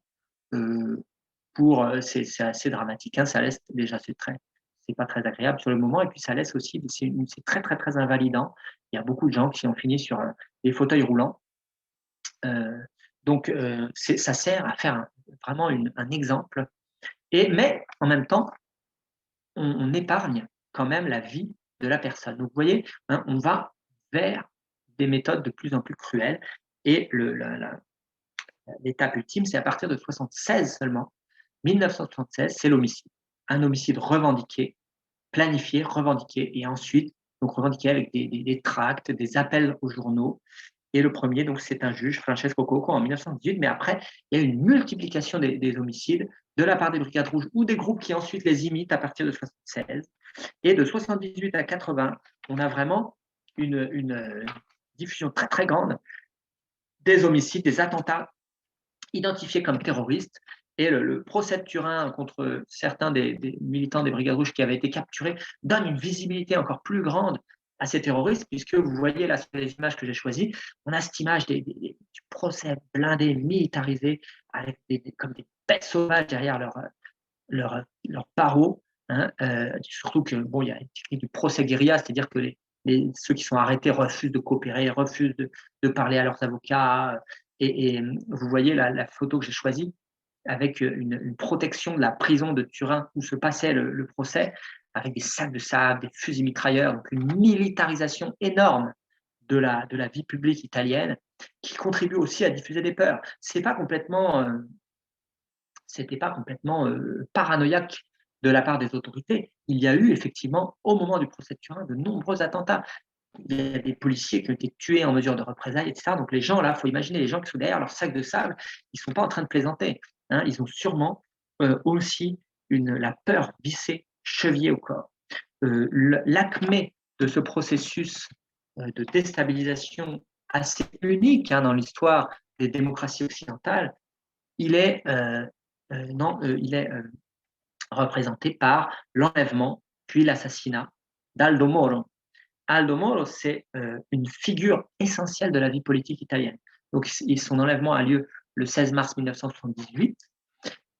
c'est assez dramatique, hein, ça laisse déjà, c'est pas très agréable sur le moment, et puis ça laisse aussi, c'est très très très invalidant. Il y a beaucoup de gens qui ont fini sur des fauteuils roulants. Donc ça sert à faire vraiment un exemple, mais en même temps, on épargne quand même la vie de la personne. Donc vous voyez, hein, on va vers des méthodes de plus en plus cruelles, et l'étape ultime, c'est à partir de 76 seulement. 1976, c'est l'homicide. Un homicide revendiqué, planifié, revendiqué, et ensuite, donc revendiqué avec des tracts, des appels aux journaux. Et le premier, donc, c'est un juge, Francesco Coco, en 1918. Mais après, il y a une multiplication des homicides de la part des Brigades Rouges ou des groupes qui ensuite les imitent à partir de 1976. Et de 78 à 80, on a vraiment une diffusion très, très grande des homicides, des attentats identifiés comme terroristes. Et le procès de Turin contre certains des militants des Brigades Rouges qui avaient été capturés donne une visibilité encore plus grande à ces terroristes, puisque vous voyez là sur les images que j'ai choisies, on a cette image du procès blindé, militarisé, avec comme des bêtes sauvages derrière leur barreau. Hein, surtout que bon, il y a une technique du procès guérilla, c'est-à-dire que ceux qui sont arrêtés refusent de coopérer, refusent de parler à leurs avocats. Et vous voyez la photo que j'ai choisie avec une protection de la prison de Turin où se passait le procès, avec des sacs de sable, des fusils mitrailleurs, donc une militarisation énorme de la vie publique italienne qui contribue aussi à diffuser des peurs. C'était pas complètement paranoïaque de la part des autorités. Il y a eu effectivement, au moment du procès de Turin, de nombreux attentats. Il y a des policiers qui ont été tués en mesure de représailles, etc. Donc les gens là, il faut imaginer les gens qui sont derrière leur sac de sable, ils ne sont pas en train de plaisanter. Hein. Ils ont sûrement aussi la peur vissée, chevillée au corps. L'acmé de ce processus de déstabilisation assez unique dans l'histoire des démocraties occidentales, il est représenté par l'enlèvement puis l'assassinat d'Aldo Moro. Aldo Moro, c'est une figure essentielle de la vie politique italienne. Donc, son enlèvement a lieu le 16 mars 1978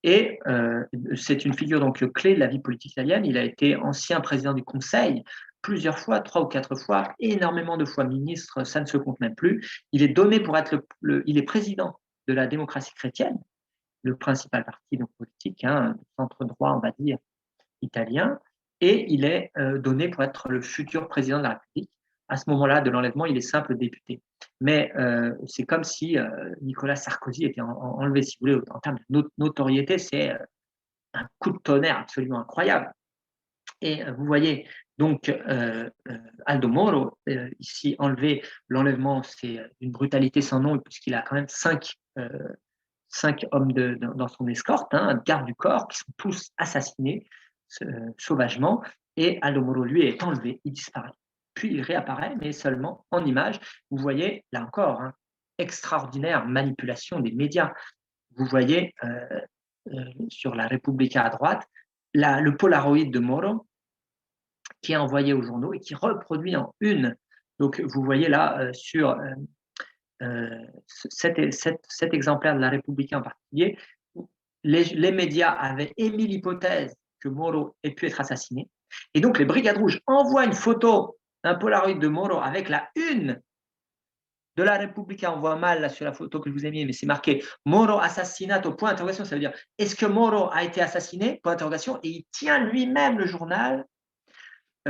et c'est une figure donc clé de la vie politique italienne. Il a été ancien président du Conseil plusieurs fois, 3 ou 4 fois, énormément de fois ministre, ça ne se compte même plus. Il est donné pour être il est président de la démocratie chrétienne, le principal parti donc, politique, centre droit, on va dire, italien, et il est donné pour être le futur président de la République. À ce moment-là de l'enlèvement, il est simple député. Mais c'est comme si Nicolas Sarkozy était enlevé, si vous voulez, en termes de notoriété, c'est un coup de tonnerre absolument incroyable. Et vous voyez, donc, Aldo Moro, ici enlevé, l'enlèvement, c'est d'une brutalité sans nom, puisqu'il a quand même 5 hommes dans son escorte, garde du corps, qui sont tous assassinés sauvagement, et Aldo Moro, lui, est enlevé, il disparaît. Puis il réapparaît, mais seulement en image. Vous voyez, là encore, extraordinaire manipulation des médias. Vous voyez sur la Repubblica à droite, le Polaroid de Moro, qui est envoyé aux journaux et qui reproduit en une. Donc vous voyez là sur cet exemplaire de la Repubblica en particulier, les médias avaient émis l'hypothèse que Moro ait pu être assassiné. Et donc, les Brigades Rouges envoient une photo, un Polaroid de Moro avec la une de la Repubblica. On voit mal là sur la photo que je vous ai mise, mais c'est marqué Moro assassinato, point d'interrogation. Ça veut dire, est-ce que Moro a été assassiné, point d'interrogation. Et il tient lui-même le journal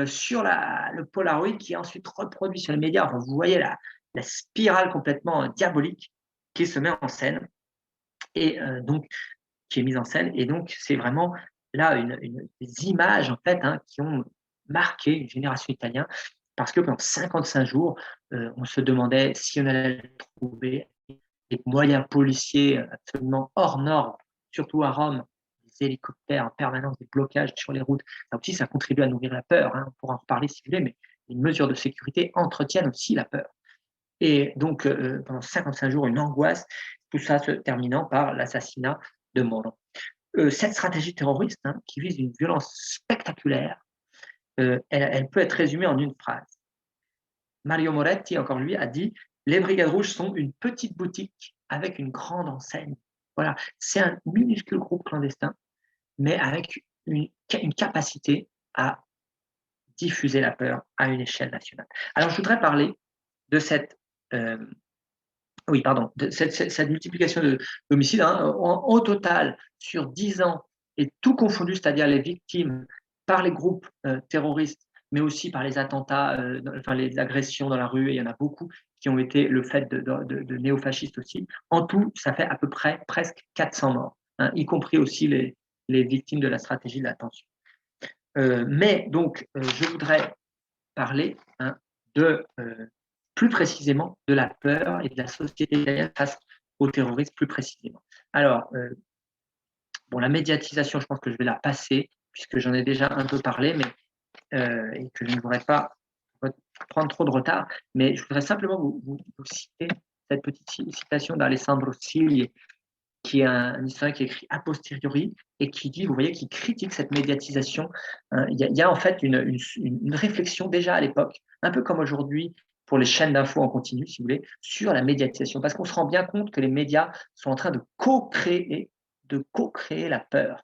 sur le Polaroid qui est ensuite reproduit sur les médias. Enfin, vous voyez la spirale complètement diabolique qui se met en scène. Et donc, qui est mise en scène. Et donc, c'est vraiment là des images en fait qui ont marqué une génération italienne parce que pendant 55 jours, on se demandait si on allait trouver des moyens policiers absolument hors normes, surtout à Rome, des hélicoptères en permanence, des blocages sur les routes. Ça aussi, ça contribue à nourrir la peur. On pourra en reparler si vous voulez, mais les mesures de sécurité entretiennent aussi la peur. Et donc, pendant 55 jours, une angoisse, tout ça se terminant par l'assassinat de Moro. Cette stratégie terroriste qui vise une violence spectaculaire, elle peut être résumée en une phrase. Mario Moretti, encore lui, a dit « Les Brigades Rouges sont une petite boutique avec une grande enseigne. » Voilà, c'est un minuscule groupe clandestin, mais avec une capacité à diffuser la peur à une échelle nationale. Alors, je voudrais parler de cette multiplication d'homicides au total sur 10 ans et tout confondu, c'est-à-dire les victimes par les groupes terroristes, mais aussi par les attentats, les agressions dans la rue, et il y en a beaucoup qui ont été le fait de néofascistes aussi. En tout, ça fait à peu près presque 400 morts, y compris aussi les victimes de la stratégie de la tension. Mais donc, je voudrais parler plus précisément de la peur et de la société italienne face au terrorisme plus précisément. Alors, la médiatisation, je pense que je vais la passer, puisque j'en ai déjà un peu parlé, mais et que je ne voudrais pas prendre trop de retard, mais je voudrais simplement vous citer cette petite citation d'Alessandro Sigli, qui est un historien qui écrit a posteriori et qui dit, vous voyez, qui critique cette médiatisation. Il y a en fait une réflexion déjà à l'époque, un peu comme aujourd'hui pour les chaînes d'infos en continu, si vous voulez, sur la médiatisation, parce qu'on se rend bien compte que les médias sont en train de co-créer la peur.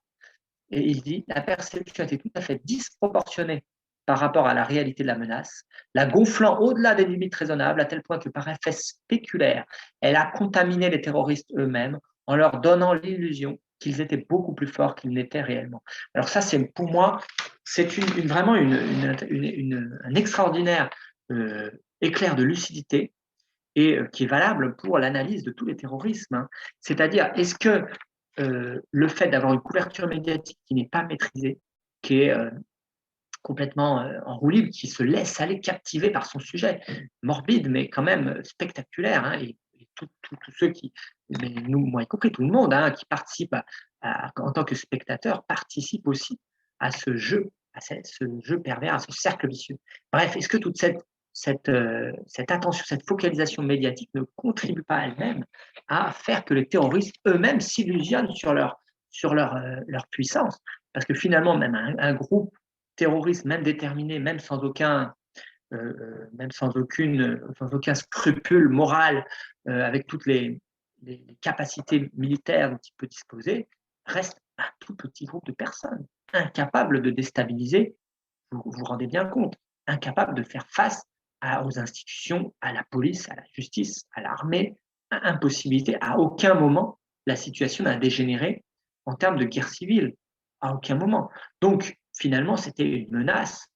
Et il dit, la perception était tout à fait disproportionnée par rapport à la réalité de la menace, la gonflant au-delà des limites raisonnables, à tel point que par effet spéculaire, elle a contaminé les terroristes eux-mêmes en leur donnant l'illusion qu'ils étaient beaucoup plus forts qu'ils n'étaient réellement. Alors ça, c'est pour moi, c'est vraiment un extraordinaire éclair de lucidité et qui est valable pour l'analyse de tous les terrorismes, hein. C'est-à-dire, est-ce que le fait d'avoir une couverture médiatique qui n'est pas maîtrisée, qui est complètement en roue libre, qui se laisse aller captiver par son sujet, morbide, mais quand même spectaculaire, hein, et tous ceux qui, mais nous, moi y compris, tout le monde, hein, qui participe en tant que spectateur, participe aussi à ce jeu, ce jeu pervers, à ce cercle vicieux. Bref, est-ce que toute cette attention, cette focalisation médiatique ne contribue pas elle-même à faire que les terroristes eux-mêmes s'illusionnent sur leur puissance? Parce que finalement, même un groupe terroriste, même déterminé, même sans aucun scrupule moral, avec toutes les capacités militaires dont il peut disposer, reste un tout petit groupe de personnes, incapables de déstabiliser, vous vous rendez bien compte, incapables de faire face aux institutions, à la police, à la justice, à l'armée, impossibilité, à aucun moment, la situation n'a dégénéré en termes de guerre civile, à aucun moment. Donc, finalement, c'était une menace.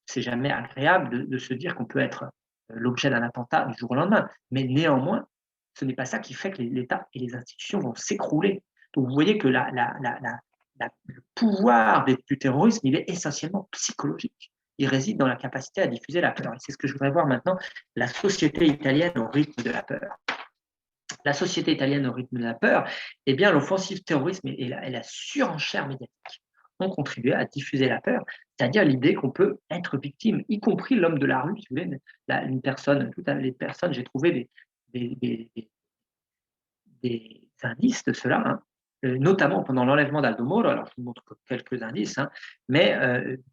C'est jamais agréable de se dire qu'on peut être l'objet d'un attentat du jour au lendemain. Mais néanmoins, ce n'est pas ça qui fait que l'État et les institutions vont s'écrouler. Donc, vous voyez que le pouvoir du terrorisme, il est essentiellement psychologique. Il réside dans la capacité à diffuser la peur. Et c'est ce que je voudrais voir maintenant, la société italienne au rythme de la peur. La société italienne au rythme de la peur, eh bien, l'offensive terrorisme et la surenchère médiatique ont contribué à diffuser la peur, c'est-à-dire l'idée qu'on peut être victime, y compris l'homme de la rue, si vous voulez, une personne, toutes les personnes, j'ai trouvé des indices de cela, hein, notamment pendant l'enlèvement d'Aldo Moro. Alors, je vous montre que quelques indices, hein, mais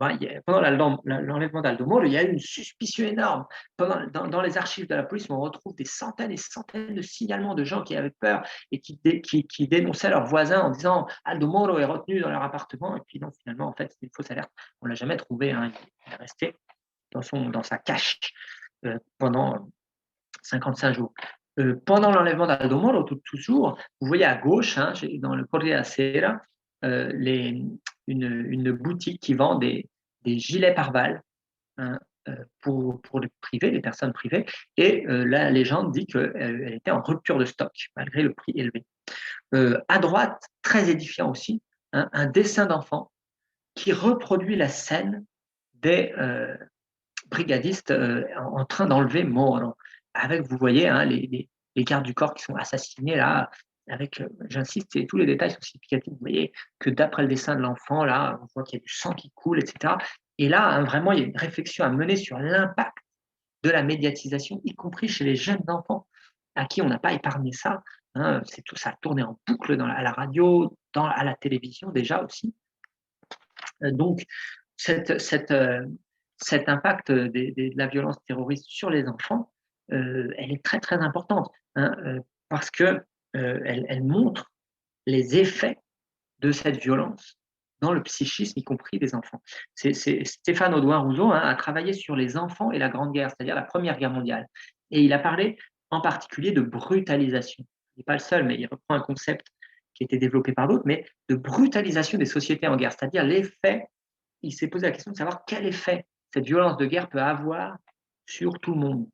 pendant l'enlèvement d'Aldo Moro, il y a eu une suspicion énorme. Dans les archives de la police, on retrouve des centaines et centaines de signalements de gens qui avaient peur et qui dénonçaient leurs voisins en disant Aldo Moro est retenu dans leur appartement. Et puis non, finalement, en fait, c'est une fausse alerte. On ne l'a jamais trouvé, hein, il est resté dans sa cache pendant 55 jours. Pendant l'enlèvement d'Aldo Moro, toujours, vous voyez à gauche, hein, dans le Corriere Sera, une boutique qui vend des gilets pare-balles, hein, pour les privés, les personnes privées, et la légende dit qu'elle était en rupture de stock, malgré le prix élevé. À droite, très édifiant aussi, hein, un dessin d'enfant qui reproduit la scène des brigadistes en train d'enlever Moro. Avec, vous voyez, hein, les gardes du corps qui sont assassinés là, avec, j'insiste, tous les détails sont significatifs. Vous voyez que d'après le dessin de l'enfant, là, on voit qu'il y a du sang qui coule, etc. Et là, hein, vraiment, il y a une réflexion à mener sur l'impact de la médiatisation, y compris chez les jeunes enfants, à qui on n'a pas épargné ça. Hein, tout ça a tourné en boucle à la radio, à la télévision déjà aussi. Donc, cet impact de la violence terroriste sur les enfants, elle est très très importante, hein, parce que elle montre les effets de cette violence dans le psychisme, y compris des enfants. Stéphane Audouin-Rousseau, hein, a travaillé sur les enfants et la Grande Guerre, c'est-à-dire la Première Guerre mondiale, et il a parlé en particulier de brutalisation. Il n'est pas le seul, mais il reprend un concept qui a été développé par d'autres, mais de brutalisation des sociétés en guerre, c'est-à-dire l'effet. Il s'est posé la question de savoir quel effet cette violence de guerre peut avoir sur tout le monde,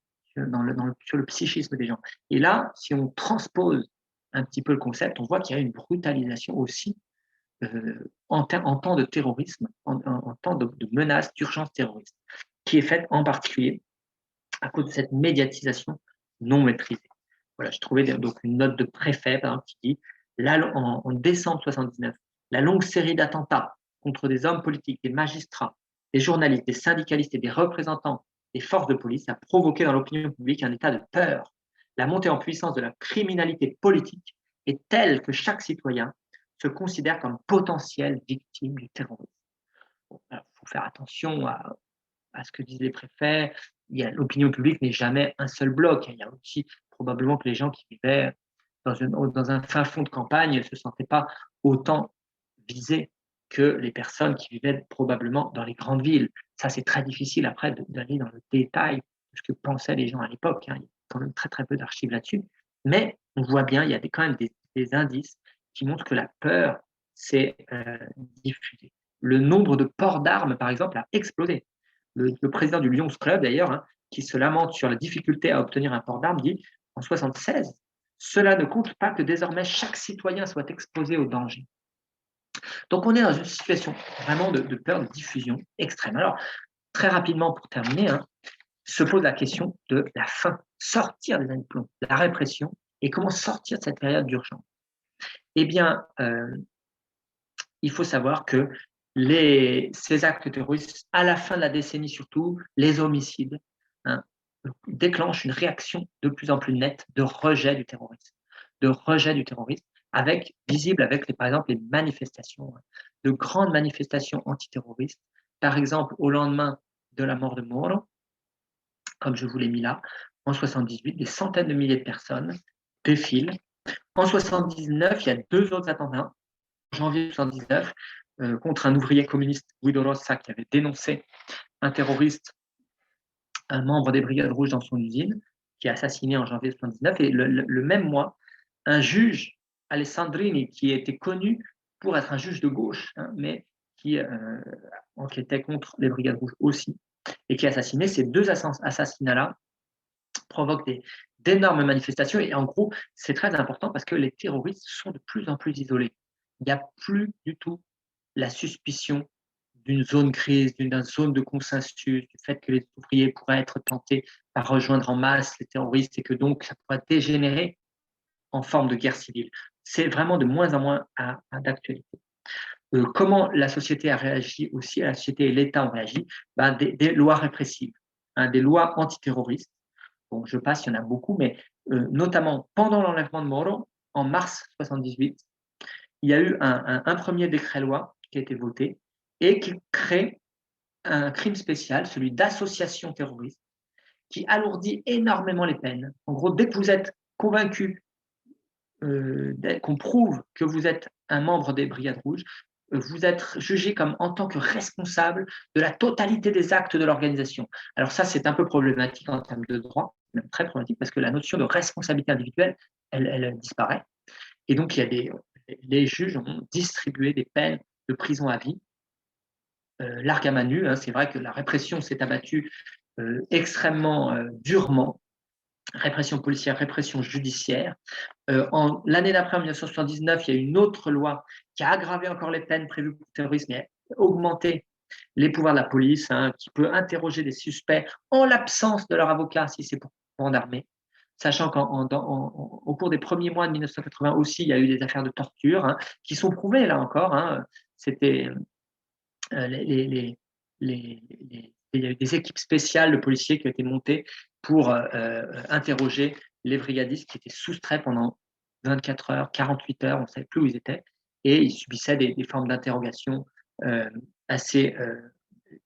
sur le psychisme des gens. Et là, si on transpose un petit peu le concept, on voit qu'il y a une brutalisation aussi en temps de terrorisme, en temps de menace, d'urgence terroriste, qui est faite en particulier à cause de cette médiatisation non maîtrisée. Voilà, je trouvais donc une note de préfet, par exemple, qui dit en décembre 1979, la longue série d'attentats contre des hommes politiques, des magistrats, des journalistes, des syndicalistes et des représentants des forces de police a provoqué dans l'opinion publique un état de peur. La montée en puissance de la criminalité politique est telle que chaque citoyen se considère comme potentielle victime du terrorisme. Il faut faire attention à ce que disent les préfets. L'opinion publique n'est jamais un seul bloc. Il y a aussi probablement que les gens qui vivaient dans un fin fond de campagne ne se sentaient pas autant visés que les personnes qui vivaient probablement dans les grandes villes. Ça, c'est très difficile après d'aller dans le détail de ce que pensaient les gens à l'époque, hein. Il y a quand même très, très peu d'archives là-dessus. Mais on voit bien, il y a quand même des indices qui montrent que la peur s'est diffusée. Le nombre de ports d'armes, par exemple, a explosé. Le président du Lions Club, d'ailleurs, hein, qui se lamente sur la difficulté à obtenir un port d'armes, dit en 1976, cela ne compte pas que désormais chaque citoyen soit exposé au danger. Donc on est dans une situation vraiment de peur de diffusion extrême. Alors, très rapidement pour terminer, hein, se pose la question de la fin, sortir des années de plomb, la répression, et comment sortir de cette période d'urgence. Eh bien, il faut savoir que ces actes terroristes, à la fin de la décennie surtout, les homicides, hein, déclenchent une réaction de plus en plus nette de rejet du terrorisme, avec visible avec par exemple les manifestations, hein, de grandes manifestations antiterroristes. Par exemple, au lendemain de la mort de Moro, comme je vous l'ai mis là, en 78, des centaines de milliers de personnes défilent. En 79, il y a 2 autres attentats. En janvier 79, contre un ouvrier communiste, Guido Rossa, qui avait dénoncé un terroriste, un membre des Brigades Rouges dans son usine, qui est assassiné en janvier 79. Et le même mois, un juge, Alessandrini, qui était connu pour être un juge de gauche, hein, mais qui enquêtait contre les Brigades Rouges aussi, et qui est assassiné. Ces 2 assassinats-là provoquent d'énormes manifestations. Et en gros, c'est très important parce que les terroristes sont de plus en plus isolés. Il n'y a plus du tout la suspicion d'une zone grise, d'une zone de consensus, du fait que les ouvriers pourraient être tentés par rejoindre en masse les terroristes et que donc ça pourrait dégénérer en forme de guerre civile. C'est vraiment de moins en moins d'actualité. Comment la société a réagi aussi, la société et l'État ont réagi, des lois répressives, hein, des lois antiterroristes. Bon, je passe, il y en a beaucoup, mais notamment pendant l'enlèvement de Moro, en mars 78, il y a eu un premier décret-loi qui a été voté et qui crée un crime spécial, celui d'association terroriste, qui alourdit énormément les peines. En gros, dès que vous êtes convaincu, qu'on prouve que vous êtes un membre des Brigades Rouges, vous êtes jugé comme en tant que responsable de la totalité des actes de l'organisation. Alors ça, c'est un peu problématique en termes de droit, même très problématique, parce que la notion de responsabilité individuelle, elle disparaît. Et donc, les juges ont distribué des peines de prison à vie, largue à main nue, hein. C'est vrai que la répression s'est abattue extrêmement durement, répression policière, répression judiciaire. L'année d'après, en 1979, il y a une autre loi qui a aggravé encore les peines prévues pour le terrorisme et augmenté les pouvoirs de la police, hein, qui peut interroger des suspects en l'absence de leur avocat si c'est pour bande armée. Sachant qu'au cours des premiers mois de 1980 aussi, il y a eu des affaires de torture, hein, qui sont prouvées là encore, hein. C'était il y a eu des équipes spéciales de policiers qui ont été montées pour interroger les brigadistes qui étaient soustraits pendant 24 heures, 48 heures, on ne savait plus où ils étaient, et ils subissaient des formes d'interrogation assez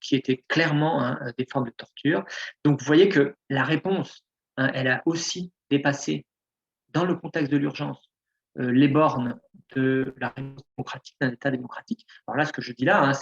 qui étaient clairement, hein, des formes de torture. Donc vous voyez que la réponse, hein, elle a aussi dépassé, dans le contexte de l'urgence, les bornes de la réponse démocratique, d'un État démocratique. Alors là, ce que je dis là, hein,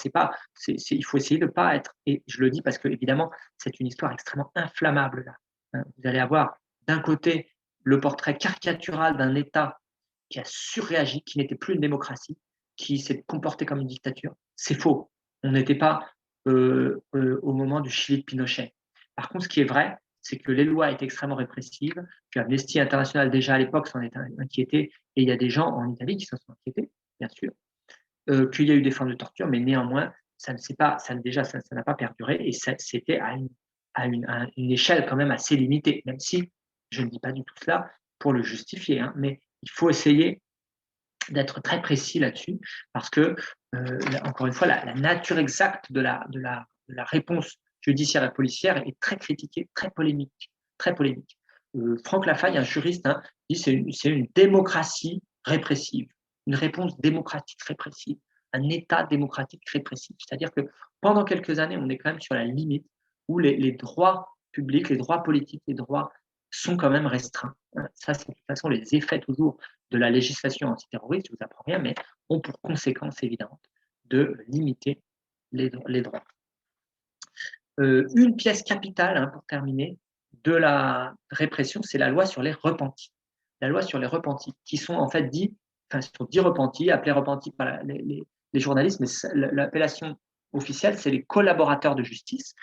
il faut essayer de ne pas être, et je le dis parce que évidemment, c'est une histoire extrêmement inflammable là, hein. Vous allez avoir d'un côté le portrait caricatural d'un État qui a surréagi, qui n'était plus une démocratie, qui s'est comporté comme une dictature. C'est faux. On n'était pas au moment du Chili de Pinochet. Par contre, ce qui est vrai, c'est que les lois étaient extrêmement répressives, que Amnesty International déjà à l'époque s'en est inquiété, et il y a des gens en Italie qui s'en sont inquiétés, bien sûr, qu'il y a eu des formes de torture, mais néanmoins, ça n'a pas perduré, et c'était à une échelle quand même assez limitée, même si je ne dis pas du tout cela pour le justifier, hein, mais il faut essayer d'être très précis là-dessus, parce que, encore une fois, la nature exacte de la réponse judiciaire et policière est très critiquée, très polémique, très polémique. Franck Lafaille, un juriste, hein, dit c'est une démocratie répressive, une réponse démocratique répressive, un État démocratique répressif. C'est-à-dire que pendant quelques années, on est quand même sur la limite où les droits publics, les droits politiques, les droits sont quand même restreints. Ça, c'est de toute façon les effets toujours de la législation antiterroriste, je ne vous apprends rien, mais ont pour conséquence évidente de limiter les droits. Une pièce capitale, hein, pour terminer, de la répression, c'est la loi sur les repentis. La loi sur les repentis, qui sont en fait sont dits repentis, appelés repentis par les journalistes, mais l'appellation officielle, c'est les collaborateurs de justice,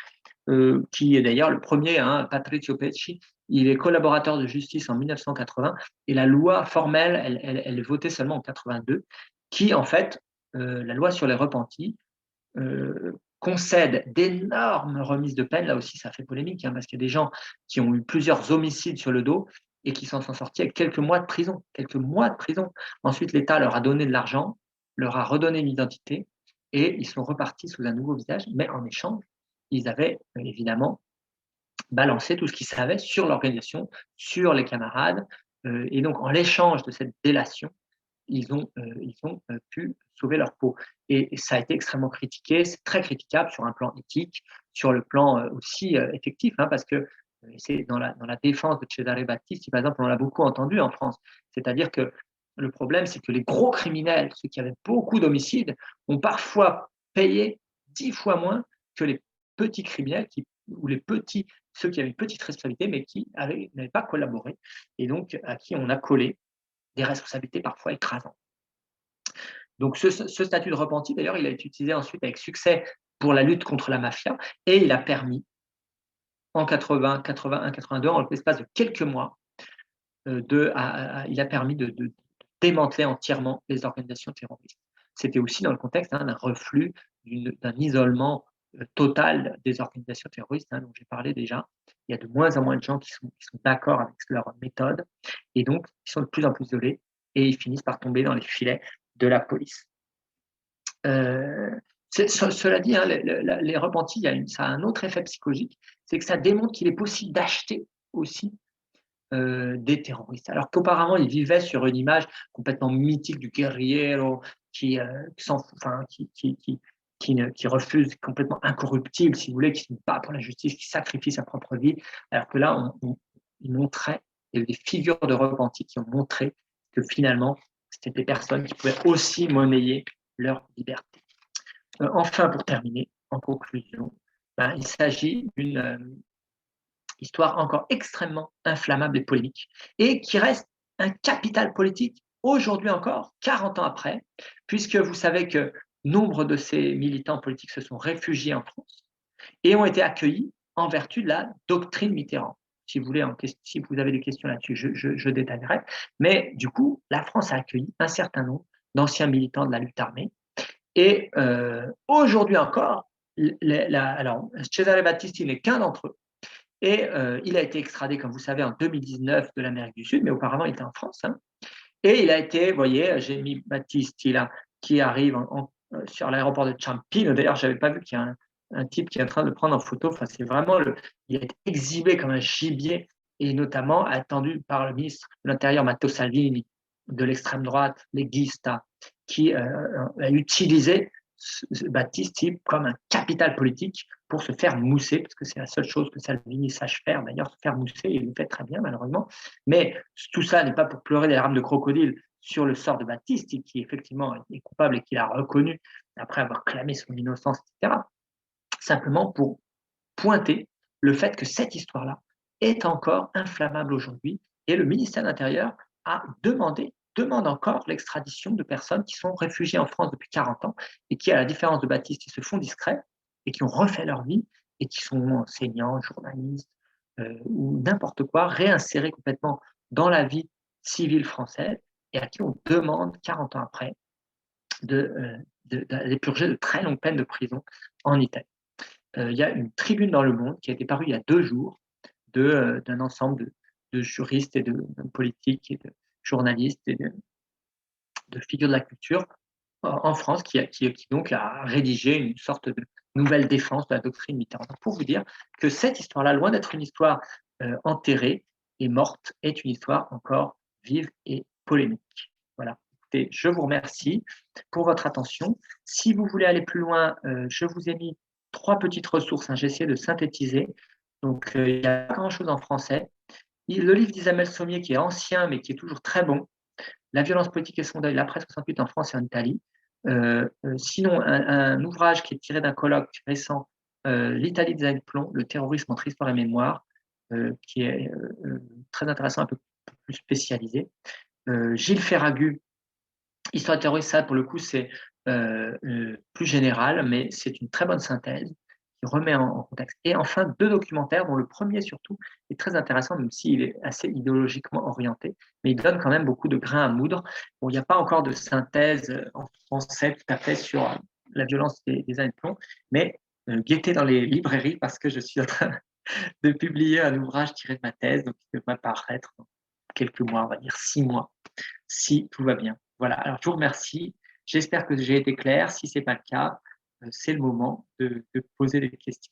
qui est d'ailleurs le premier, hein, Patrizio Pecci, il est collaborateur de justice en 1980, et la loi formelle, elle est votée seulement en 82, qui en fait, la loi sur les repentis, concède d'énormes remises de peine. Là aussi, ça fait polémique, hein, parce qu'il y a des gens qui ont eu plusieurs homicides sur le dos et qui s'en sont sortis avec quelques mois de prison. Quelques mois de prison. Ensuite, l'État leur a donné de l'argent, leur a redonné une identité et ils sont repartis sous un nouveau visage. Mais en échange, ils avaient évidemment balancé tout ce qu'ils savaient sur l'organisation, sur les camarades. Et donc, en l'échange de cette délation, ils ont pu sauver leur peau. Et ça a été extrêmement critiqué, c'est très critiquable sur un plan éthique, sur le plan aussi effectif, hein, parce que c'est dans la défense de Cesare Battisti, par exemple, on l'a beaucoup entendu en France. C'est-à-dire que le problème, c'est que les gros criminels, ceux qui avaient beaucoup d'homicides, ont parfois payé 10 fois moins que les petits criminels ou ceux qui avaient une petite responsabilité, mais qui n'avaient pas collaboré, et donc à qui on a collé des responsabilités parfois écrasantes. Donc ce statut de repenti, d'ailleurs, il a été utilisé ensuite avec succès pour la lutte contre la mafia, et il a permis, en 80, 81, 82, en l'espace de quelques mois, il a permis de démanteler entièrement les organisations terroristes. C'était aussi dans le contexte, hein, d'un reflux, d'un isolement total des organisations terroristes, hein, dont j'ai parlé déjà. Il y a de moins en moins de gens qui sont d'accord avec leur méthode, et donc ils sont de plus en plus isolés, et ils finissent par tomber dans les filets de la police. Cela dit, hein, les repentis, ça a un autre effet psychologique, c'est que ça démontre qu'il est possible d'acheter aussi des terroristes. Alors qu'auparavant, ils vivaient sur une image complètement mythique du guerriero qui refuse, complètement incorruptible, si vous voulez, qui se bat pour la justice, qui sacrifie sa propre vie. Alors que là, ils montraient, il y a eu des figures de repentis qui ont montré que finalement, c'était des personnes qui pouvaient aussi monnayer leur liberté. Enfin, pour terminer, en conclusion, il s'agit d'une histoire encore extrêmement inflammable et polémique, et qui reste un capital politique aujourd'hui encore, 40 ans après, puisque vous savez que nombre de ces militants politiques se sont réfugiés en France et ont été accueillis en vertu de la doctrine Mitterrand. Si vous avez des questions là-dessus, je détaillerai. Mais du coup, la France a accueilli un certain nombre d'anciens militants de la lutte armée. Et aujourd'hui encore, alors Cesare Battisti n'est qu'un d'entre eux. Et il a été extradé, comme vous savez, en 2019 de l'Amérique du Sud, mais auparavant, il était en France, hein. Et il a été, vous voyez, j'ai mis Battisti là, qui arrive sur l'aéroport de Ciampino. D'ailleurs, je n'avais pas vu qu'il y a un type qui est en train de le prendre en photo. Enfin, c'est vraiment, il a été exhibé comme un gibier, et notamment attendu par le ministre de l'Intérieur, Matteo Salvini, de l'extrême droite, leghista, qui a utilisé Battisti comme un capital politique pour se faire mousser, parce que c'est la seule chose que Salvini sache faire, d'ailleurs, se faire mousser, il le fait très bien, malheureusement. Mais tout ça n'est pas pour pleurer des larmes de crocodile sur le sort de Battisti, qui effectivement est coupable et qu'il a reconnu après avoir clamé son innocence, etc. Simplement pour pointer le fait que cette histoire-là est encore inflammable aujourd'hui, et le ministère de l'Intérieur demande encore l'extradition de personnes qui sont réfugiées en France depuis 40 ans et qui, à la différence de Battisti, se font discrets et qui ont refait leur vie et qui sont enseignants, journalistes ou n'importe quoi, réinsérés complètement dans la vie civile française, et à qui on demande 40 ans après d'aller purger de très longues peines de prison en Italie. Il y a une tribune dans Le Monde qui a été parue il y a 2 jours d'un ensemble de juristes et de politiques et de journalistes et de figures de la culture en France, qui donc a rédigé une sorte de nouvelle défense de la doctrine Mitterrand. Donc, pour vous dire que cette histoire-là, loin d'être une histoire enterrée et morte, est une histoire encore vive et polémique. Voilà. Écoutez, je vous remercie pour votre attention. Si vous voulez aller plus loin, je vous ai mis 3 petites ressources, hein. J'ai essayé de synthétiser. Donc, il n'y a pas grand-chose en français. Le livre d'Isabelle Sommier, qui est ancien, mais qui est toujours très bon, La violence politique et son deuil, l'après 68 en France et en Italie. Sinon, un ouvrage qui est tiré d'un colloque récent, L'Italie des années de plomb, le terrorisme entre histoire et mémoire, qui est, très intéressant, un peu plus spécialisé. Gilles Ferragu, Histoire du terrorisme, ça pour le coup c'est, plus général, mais c'est une très bonne synthèse qui remet en contexte. Et enfin 2 documentaires dont le premier surtout est très intéressant, même s'il est assez idéologiquement orienté, mais il donne quand même beaucoup de grains à moudre. Bon, il n'y a pas encore de synthèse, en français tout à fait sur, la violence des années de plomb, mais, guettez dans les librairies parce que je suis en train de publier un ouvrage tiré de ma thèse, donc il devrait paraître dans quelques mois, on va dire 6 mois, si tout va bien. Voilà, alors je vous remercie. J'espère que j'ai été clair. Si ce n'est pas le cas, c'est le moment de poser des questions.